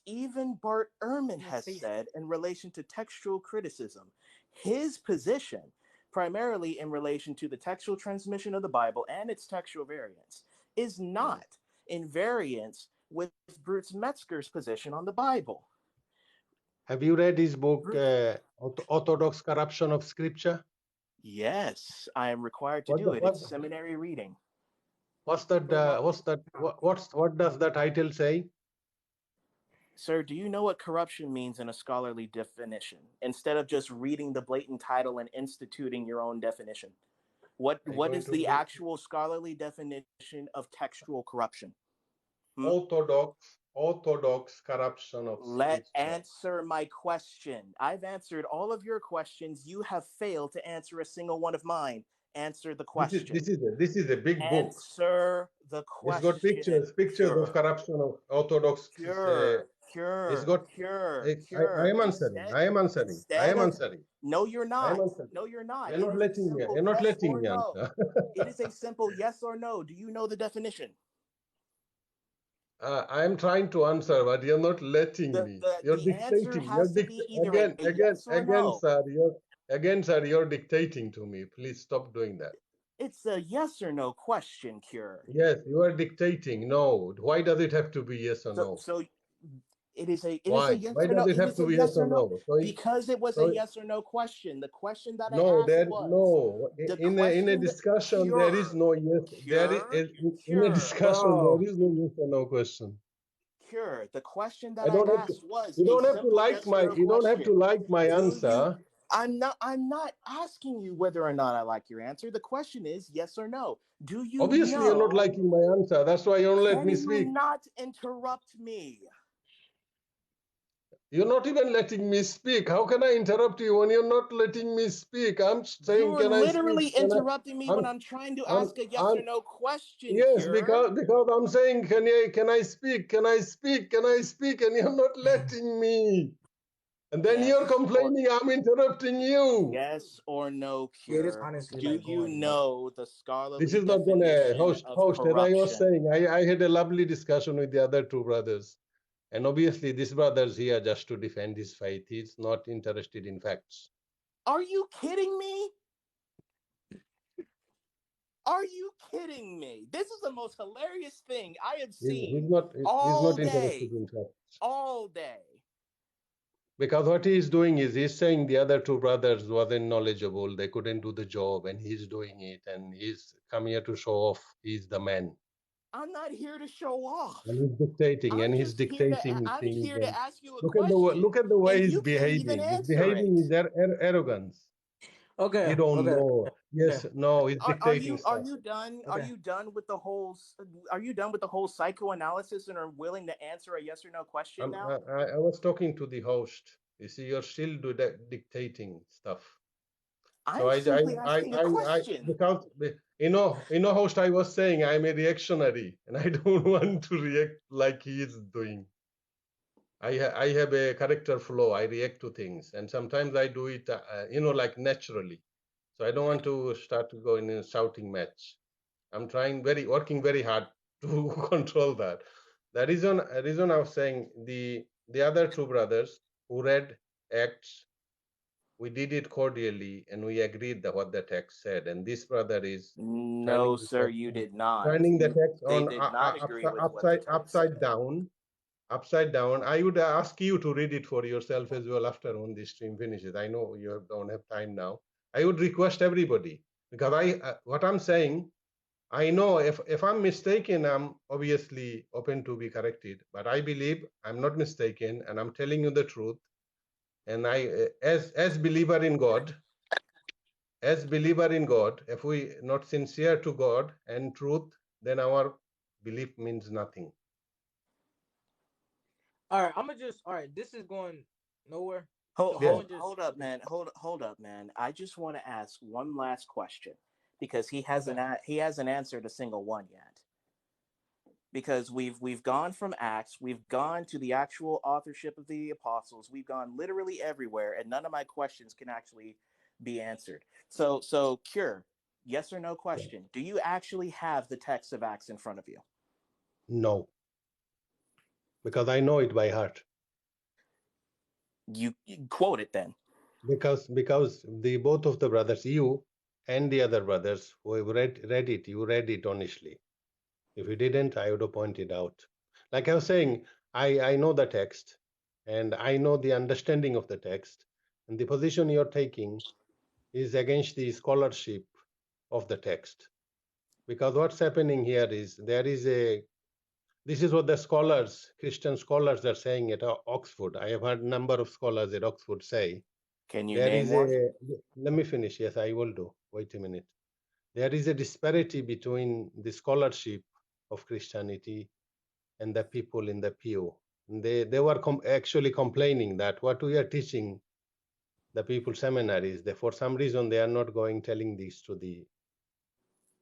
even Bart Ehrman has said in relation to textual criticism, his position, primarily in relation to the textual transmission of the Bible and its textual variants, is not in variance with Bruce Metzger's position on the Bible. Have you read his book, Orthodox Corruption of Scripture? Yes, I am required to do it. It's seminary reading. What does the title say? Sir, do you know what corruption means in a scholarly definition, instead of just reading the blatant title and instituting your own definition? What is the actual scholarly definition of textual corruption? Orthodox corruption of Scripture. Let answer my question. I've answered all of your questions. You have failed to answer a single one of mine. Answer the question. This is a big book. Answer the It's question. got pictures of corruption of Orthodox. Cure. It's got. I am answering. I am answering. I am answering. No, you're I am not. answering. No, you're not. You're not letting me. You're not letting me answer. It is a simple yes or no. Do you know the definition? I am trying to answer, but you're not letting me. You're dictating. You're again, sir. You're dictating to me. Please stop doing that. It's a yes or no question, Cure. Yes, you are dictating. No. Why does it have to be yes or no? So it is a Why? yes Why or no. does it have to be yes or no? Because it was a yes or no question. The question that I asked was no. In a discussion there is no yes. In a discussion there is no yes or no question. Cure. The question that I asked was you don't have to like my answer. I'm not asking you whether or not I like your answer. The question is yes or no. Do you Obviously know? You're not liking my answer. That's why you don't let me speak. Can you not interrupt me? You're not even letting me speak. How can I interrupt you when you're not letting me speak? I'm saying, you're literally interrupting me when I'm trying to ask a yes or no question. Yes, because I'm saying, can I speak? Can I speak? Can I speak? And you're not letting me. And then you're complaining I'm interrupting you. Yes or no, Cure? Do you know the scholarly This is not going to host. As I was saying, I had a lovely discussion with the other two brothers. And obviously, this brother's here just to defend his faith. He's not interested in facts. Are you kidding me? Are you kidding me? This is the most hilarious thing I have seen he's not interested in facts. All day. Because what he's doing is he's saying the other two brothers wasn't knowledgeable. They couldn't do the job, and he's doing it. And he's come here to show off. He's the man. I'm not here to show off. And he's dictating. I'm here to ask you a question. Look at the way he's behaving. He's behaving with arrogance. Okay. You don't know. Yes, no, he's dictating. Are you done? Okay. Are you done with the whole psychoanalysis and are willing to answer a yes or no question now? I was talking to the host. You see, you're still dictating stuff. I'm simply asking a question. Because host, I was saying I'm a reactionary, and I don't want to react like he is doing. I have a character flow. I react to things, and sometimes I do it, like naturally. So I don't want to start to go in a shouting match. I'm working very hard to control that. The reason I was saying the other two brothers who read Acts, we did it cordially and we agreed that what the text said. And this brother is no, sir, you did not turning the text on upside down. Upside down. I would ask you to read it for yourself as well after when this stream finishes. I know you don't have time now. I would request everybody, because what I'm saying, I know if I'm mistaken, I'm obviously open to be corrected. But I believe I'm not mistaken, and I'm telling you the truth. And I, as believer in God, if we not sincere to God and truth, then our belief means nothing. All right, this is going nowhere. Hold up, man. I just want to ask one last question, because he hasn't answered a single one yet. Because we've gone from Acts, we've gone to the actual authorship of the apostles, we've gone literally everywhere, and none of my questions can actually be answered. So Cure, yes or no question. Do you actually have the text of Acts in front of you? No. Because I know it by heart. You quote it then. Because both of the brothers, you and the other brothers who have read it, you read it honestly. If you didn't, I would have pointed out. Like I was saying, I know the text, and I know the understanding of the text, and the position you're taking is against the scholarship of the text. Because what's happening here is this is what the scholars, Christian scholars, are saying at Oxford. I have heard a number of scholars at Oxford say. Can you name one? Let me finish. Yes, I will do. Wait a minute. There is a disparity between the scholarship of Christianity and the people in the pew. They were actually complaining that what we are teaching the people seminaries, for some reason they are not telling this to the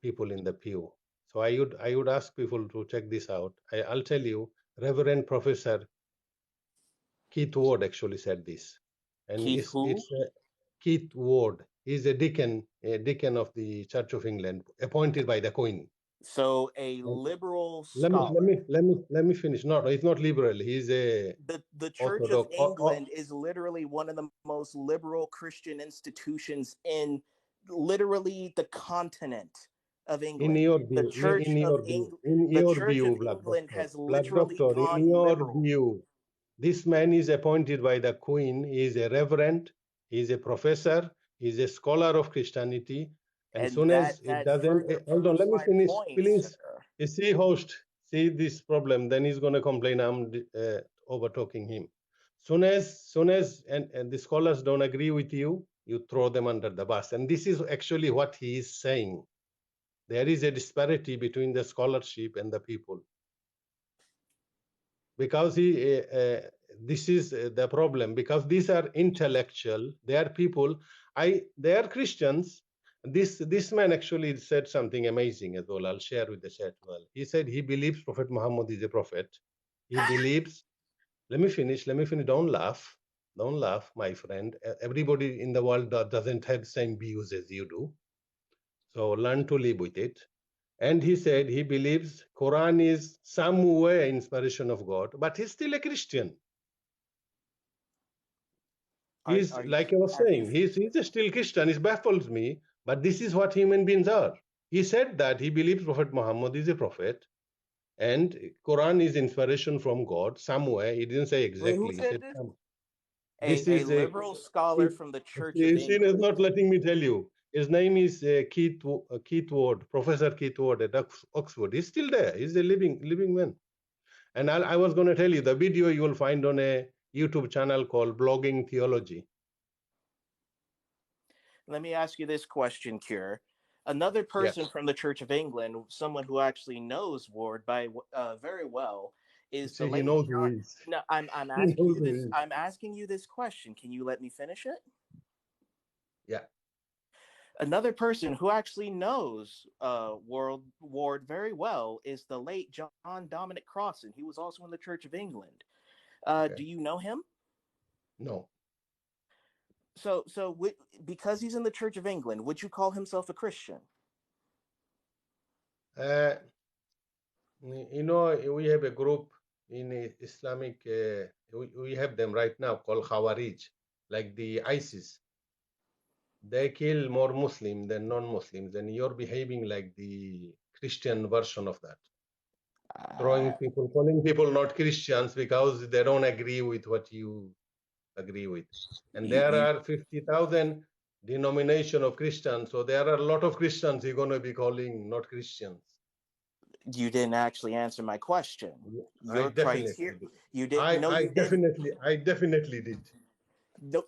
people in the pew. So I would ask people to check this out. I'll tell you, Reverend Professor Keith Ward actually said this, and Keith who? it's Keith Ward. He's a deacon of the Church of England, appointed by the Queen. So a And liberal let me scholar. let me finish. No, he's not liberal. He's a The Church of Orthodox. England is literally one of the most liberal Christian institutions in literally the continent of In England. your The view, Church of England, in the your Church view, of England has Black literally Doctor, in gone your liberal. view, this man is appointed by the Queen. He is a reverend. He is a professor. He is a scholar of Christianity. And And soon as it that doesn't, further hold on, proves let me my finish, point, please. sir. You see, host, see this problem, then he's going to complain I'm over talking him. Soon as and the scholars don't agree with you, you throw them under the bus. And this is actually what he is saying. There is a disparity between the scholarship and the people, because this is the problem, because these are intellectual, they are people, they are Christians. This man actually said something amazing as well. I'll share with the chat. Well, he said he believes Prophet Muhammad is a prophet. He believes, let me finish, don't laugh, my friend. Everybody in the world doesn't have the same views as you do, so learn to live with it. And he said he believes Quran is some way inspiration of God, but he's still a Christian. He's, like I was saying, he's still Christian. It baffles me, but this is what human beings are. He said that he believes Prophet Muhammad is a prophet, and Quran is inspiration from God somewhere. He didn't say Wait, who exactly. He said said this? some. A, This a is a. liberal scholar from the Church of Sin is England. not letting me tell you. His name is Keith Ward, Professor Keith Ward at Oxford. He's still there. He's a living man. And I was going to tell you the video you will find on a YouTube channel called Blogging Theology. Let me ask you this question, Cure. Another person from the Church of England, someone who actually knows Ward by very well, is the See, he late knows who John. he is. No, I'm He asking knows you who he this. is. I'm asking you this question. Can you let me finish it? Yeah. Another person who actually knows Ward very well is the late John Dominic Crossan. He was also in the Church of England. Okay. Do you know him? No. So because he's in the Church of England, would you call himself a Christian? You know, we have a group in Islamic, we have them right now called Khawarij, like the ISIS. They kill more Muslim than non-Muslims, and you're behaving like the Christian version of that. Calling people not Christians because they don't agree with what you agree with. And there are 50,000 denomination of Christians, so there are a lot of Christians you're going to be calling not Christians. You didn't actually answer my question. I definitely did. You didn't. No, you didn't. I definitely did. No,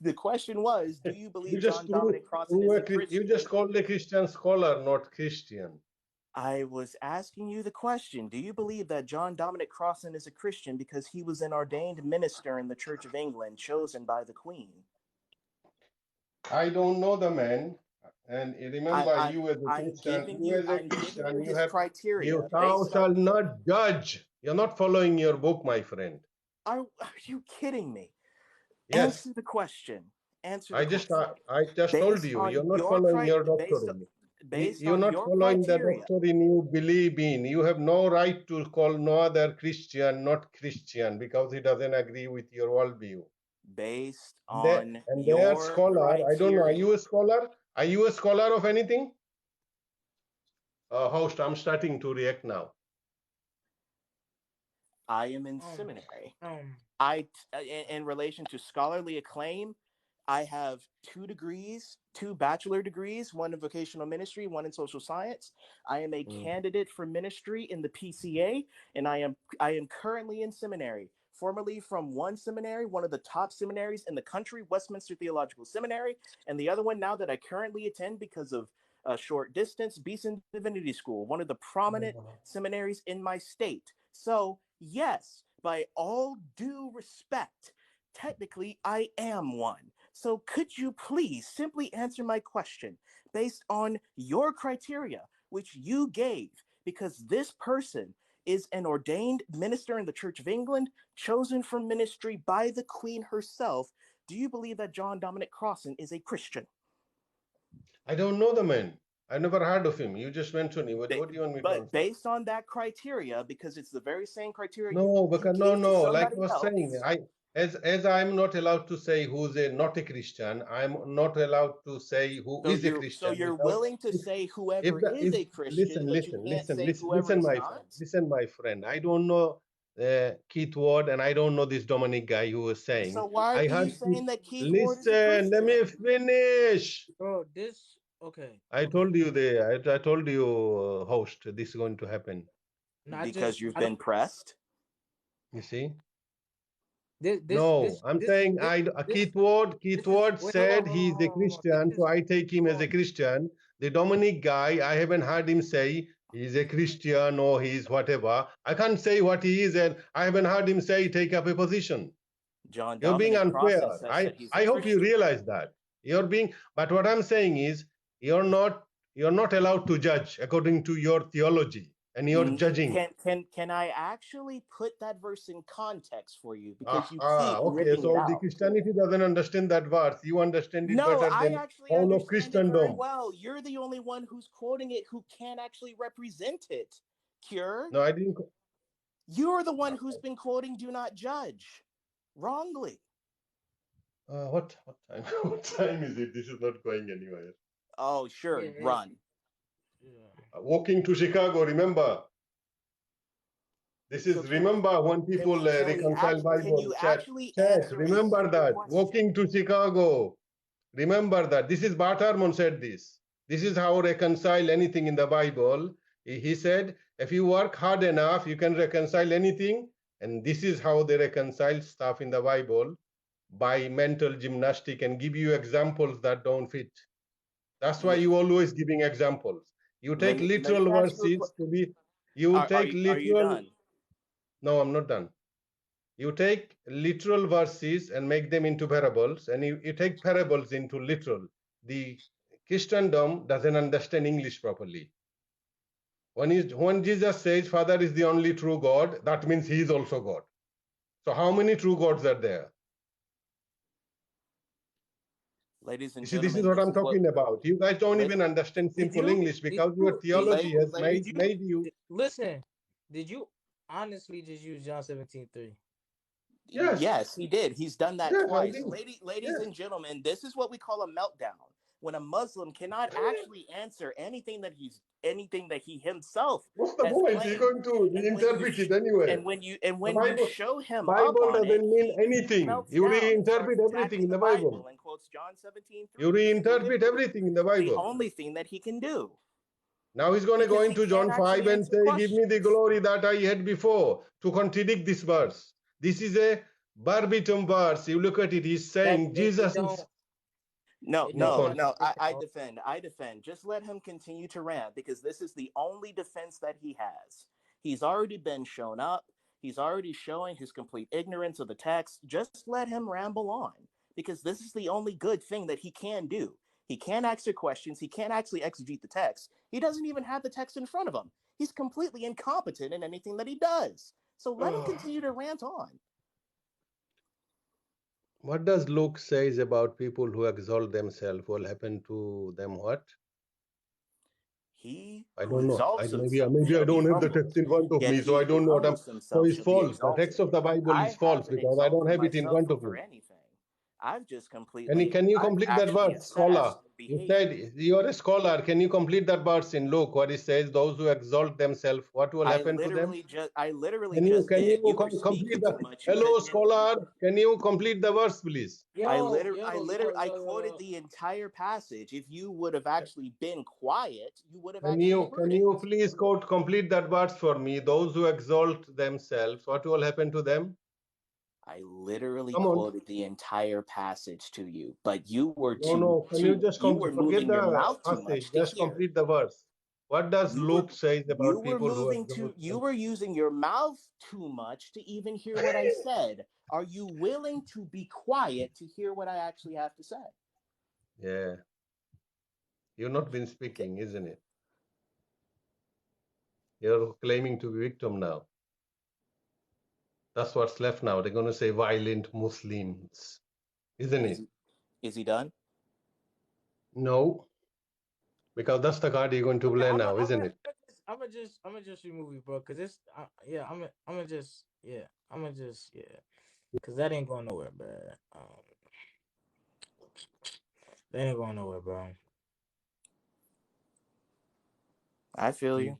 the question was, do you believe You just John Dominic Crossan is a Christian? you just called a Christian scholar not Christian. I was asking you the question. Do you believe that John Dominic Crossan is a Christian because he was an ordained minister in the Church of England chosen by the Queen? I don't know the man. And remember, you as a Christian, I'm giving you his criteria. thou shalt not judge. You're not following your book, my friend. Are you kidding me? Yes. Answer the question. I just told you, you're not following your doctrine. You're not following the doctrine you believe in. You have no right to call no other Christian not Christian because he doesn't agree with your worldview. Based on your they are scholar. criteria. I don't know. Are you a scholar? Are you a scholar of anything? Host, I'm starting to react now. I am in seminary. In relation to scholarly acclaim, I have 2 degrees, 2 bachelor degrees, one in vocational ministry, one in social science. I am a candidate for ministry in the PCA, and I am currently in seminary. Formerly from one seminary, one of the top seminaries in the country, Westminster Theological Seminary, and the other one now that I currently attend because of a short distance, Beeson Divinity School, one of the prominent seminaries in my state. So, yes, by all due respect, technically I am one. So could you please simply answer my question based on your criteria? which you gave, because this person is an ordained minister in the Church of England, chosen for ministry by the Queen herself, do you believe that John Dominic Crossan is a Christian? I don't know the man. I never heard of him. You just mentioned him. What do you want me to But answer? based on that criteria, because it's the very same criteria No, you because gave to no. Like somebody I was saying, else. as I'm not allowed to say who's not a Christian, I'm not allowed to say who is a So Christian you're without. willing to say If whoever the is if a Christian, but you can't say whoever listen, is my not? friend, listen, my friend. I don't know Keith Ward, and I don't know this Dominic guy who was saying. So why are I you heard. saying that Keith Ward is a Listen, let me Christian? finish. Bro, this okay. I told you I told you, host, this is going to happen. No, Because you've I don't been pressed? You see? this No, I'm saying this Keith Ward wait, hold on, said hold on, he's a hold on. This Christian, is so I take him as hold a on. Christian. The Dominic guy, I haven't heard him say he's a Christian or he's whatever. I can't say what he is, and I haven't heard him say take up a position. John You're being Dominic unfair. Crossan says that he's a I hope you Christian. realize that. But what I'm saying is you're not allowed to judge according to your theology, and you're judging. Can I actually put that verse in context for you? Because you keep Okay. ripping it So the out. Christianity doesn't understand that verse. You understand it No, better I than actually all of understand it very Christendom. well. You're the only one who's quoting it who can actually represent it. Cure? No, I didn't. You're the one who's been quoting "Do not judge" wrongly. What time? What time is it? This is not going anywhere. Oh, sure, Yeah, run. Walking to Chicago. Remember, this is So remember when people reconcile can Bible. you Chat. actually answer a Remember simple that. question? Walking to Chicago. Remember that. This is Bart Ehrman said this. This is how reconcile anything in the Bible. He said, if you work hard enough, you can reconcile anything. And this is how they reconcile stuff in the Bible, by mental gymnastic and give you examples that don't fit. That's why you always giving examples. You take Let literal me ask you verses to be. You take are you literal. done? No, I'm not done. You take literal verses and make them into parables, and you take parables into literal. The Christendom doesn't understand English properly. When Jesus says Father is the only true God, that means he is also God. So how many true gods are there? Ladies and You see, gentlemen, this is what I'm talking about. You guys don't even understand Did simple you English because your theology has made you. listen? Did you honestly just use John 17:3? Yes, he did. He's done that Yes, I twice. did. Ladies and gentlemen, this is what we call a meltdown. When a Muslim cannot actually answer anything that he himself What's the has point? You're claimed. going to reinterpret it anyway. And when you The show him up Bible on it, doesn't mean he anything. melts You down and starts reinterpret everything attacking in the the Bible. Bible and quotes John 17:3. You reinterpret everything in the The Bible. only thing that he can do. Now he's going to go Because he into can't John 5 actually and answer say, give me the questions. glory that I had before, to contradict this verse. This is a verbatim verse. You look at it, he's saying Jesus is. No, You I defend. Just let him continue to rant because this is the only defense that he has. He's already been shown up. He's already showing his complete ignorance of the text. Just let him ramble on because this is the only good thing that he can do. He can't answer questions. He can't actually exegete the text. He doesn't even have the text in front of him. He's completely incompetent in anything that he does. So let him continue to rant on. What does Luke says about people who exalt themselves? Will happen to them what? I don't know. Maybe I don't have the text in front of me, so I don't know what I'm. So it's false. The text of the Bible is false because I don't have it in front of me. I've just completely. Can you complete that actually verse, scholar? You behavior. said you're a scholar. Can you complete that verse in Luke where it says, "Those who exalt themselves, what will happen to them"? I literally Can you just did. You were complete speaking the? too much. You Hello, couldn't hear me. scholar. Can you complete the verse, please? I quoted the entire passage. If you would have actually been quiet, you would have actually heard Can you please complete that verse for me? Those who exalt themselves, what will happen to them? I literally quoted the entire passage to you, but you were No. Can you just forget forget your the mouth too passage? much to Just hear. complete the verse. What does Luke say about people who exalt? You were using your mouth too much to even hear what I said. Are you willing to be quiet to hear what I actually have to say? Yeah. You've not been speaking, isn't it? You're claiming to be victim now. That's what's left now. They're going to say violent Muslims, isn't it? Is he done? No, because that's the card you're going to Okay, play now, isn't it? I'm gonna just remove you, bro. Cause it's yeah. I'm gonna just yeah. I'm gonna just yeah. Cause that ain't going nowhere, bro. That ain't going nowhere, bro. I feel you.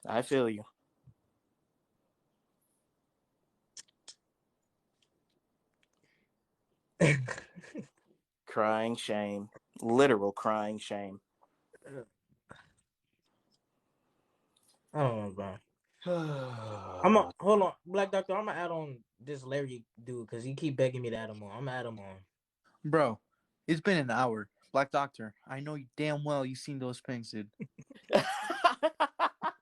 I feel you. Crying shame. Literal crying shame. I don't know, bro. Hold on, Black Doctor. I'm gonna add on this Larry dude because he keep begging me to add him on. I'm gonna add him on. Bro, it's been an hour. Black Doctor, I know you damn well you seen those pings, dude.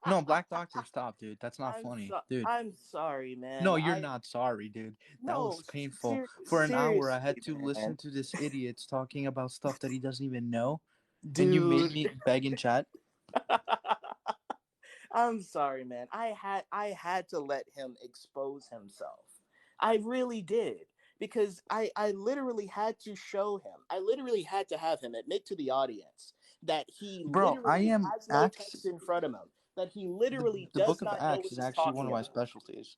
No, Black Doctor, stop, dude. That's not funny, dude. I'm sorry, man. No, you're not sorry, dude. That was painful. For an hour, I had to listen to this idiot talking about stuff that he doesn't even know. Dude. And you made me beg in chat. I'm sorry, man. I had to let him expose himself. I really did. Because I literally had to show him. I literally had to have him admit to the audience that he literally has no text in front of him. That he literally the does book of not know Acts what is he's actually talking one of my about. specialties.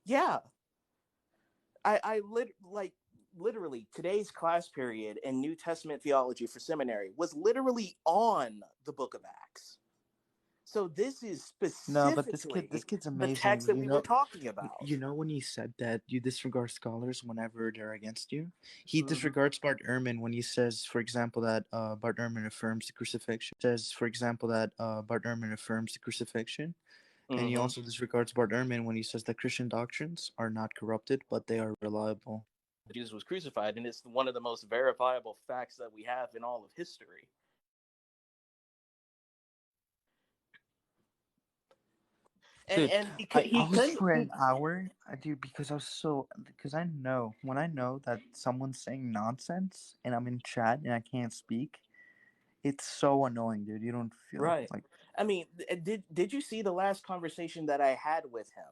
Yeah. Literally today's class period in New Testament theology for seminary was literally on the book of Acts. So this is specifically but this kid's amazing. the text that we were talking about. You know when you said that you disregard scholars whenever they're against you? He disregards Bart Ehrman when he says, for example, that Bart Ehrman affirms the crucifixion. And he also disregards Bart Ehrman when he says that Christian doctrines are not corrupted, but they are reliable. Jesus was crucified, and it's one of the most verifiable facts that we have in all of history. Dude, I was for an hour, dude, because I know when I know that someone's saying nonsense and I'm in chat and I can't speak, it's so annoying, dude. You don't feel like. I mean, did you see the last conversation that I had with him?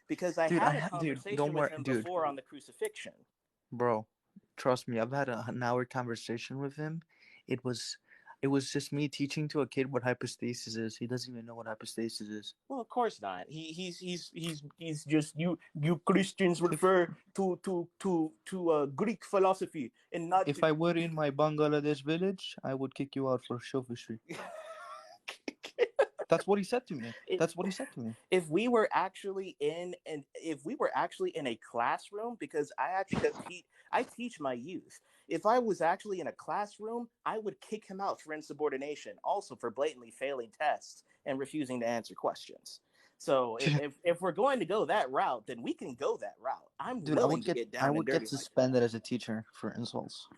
Because I had a conversation with him before on the crucifixion. Bro, trust me, I've had an hour conversation with him. It was just me teaching to a kid what hypostasis is. He doesn't even know what hypostasis is. Well, of course not. He's just you Christians refer to Greek philosophy and not. If I were in my Bangladesh village, I would kick you out for sophistry. That's what he said to me. If we were actually in a classroom, because I teach my youth. If I was actually in a classroom, I would kick him out for insubordination, also for blatantly failing tests and refusing to answer questions. So if we're going to go that route, then we can go that route. I'm willing to get down and dirty. I would get suspended as a teacher for insults.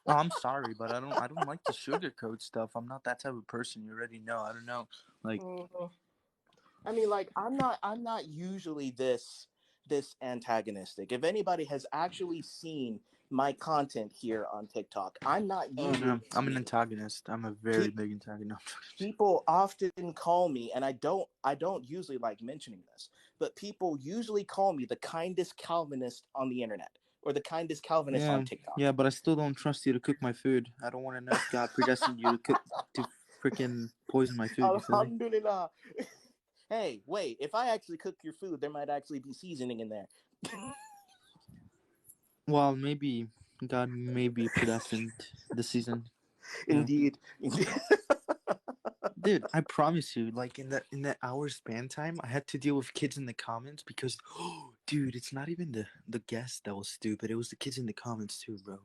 No, I'm sorry, but I don't like to sugarcoat stuff. I'm not that type of person. You already know. I don't know. Like, I mean, like I'm not usually this antagonistic. If anybody has actually seen my content here on TikTok, I'm not usually. I'm an antagonist. I'm a very big antagonist. People often call me, and I don't usually like mentioning this, but people usually call me the kindest Calvinist on the internet. Or the kindest Calvinist on TikTok. Yeah, but I still don't trust you to cook my food. I don't want to know if God predestined you to freaking poison my food. Alhamdulillah. Hey, wait. If I actually cook your food, there might actually be seasoning in there. Well, maybe God may be predestined this season. Indeed. Dude, I promise you, like in that hour span time, I had to deal with kids in the comments because, dude, it's not even the guest that was stupid. It was the kids in the comments too, bro.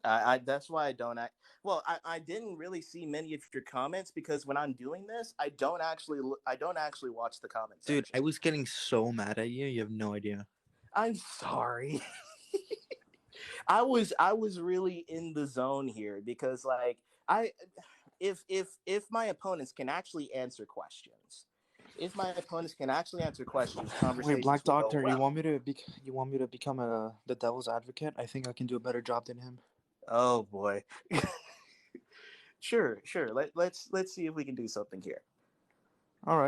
That's why I don't act. Well, I didn't really see many of your comments because when I'm doing this, I don't actually watch the comments. Dude, I was getting so mad at you. You have no idea. I'm sorry. I was really in the zone here because like if my opponents can actually answer questions, conversations. Wait, Black Doctor, you want me to become the devil's advocate? I think I can do a better job than him. Oh boy. Sure. Let's see if we can do something here. All right.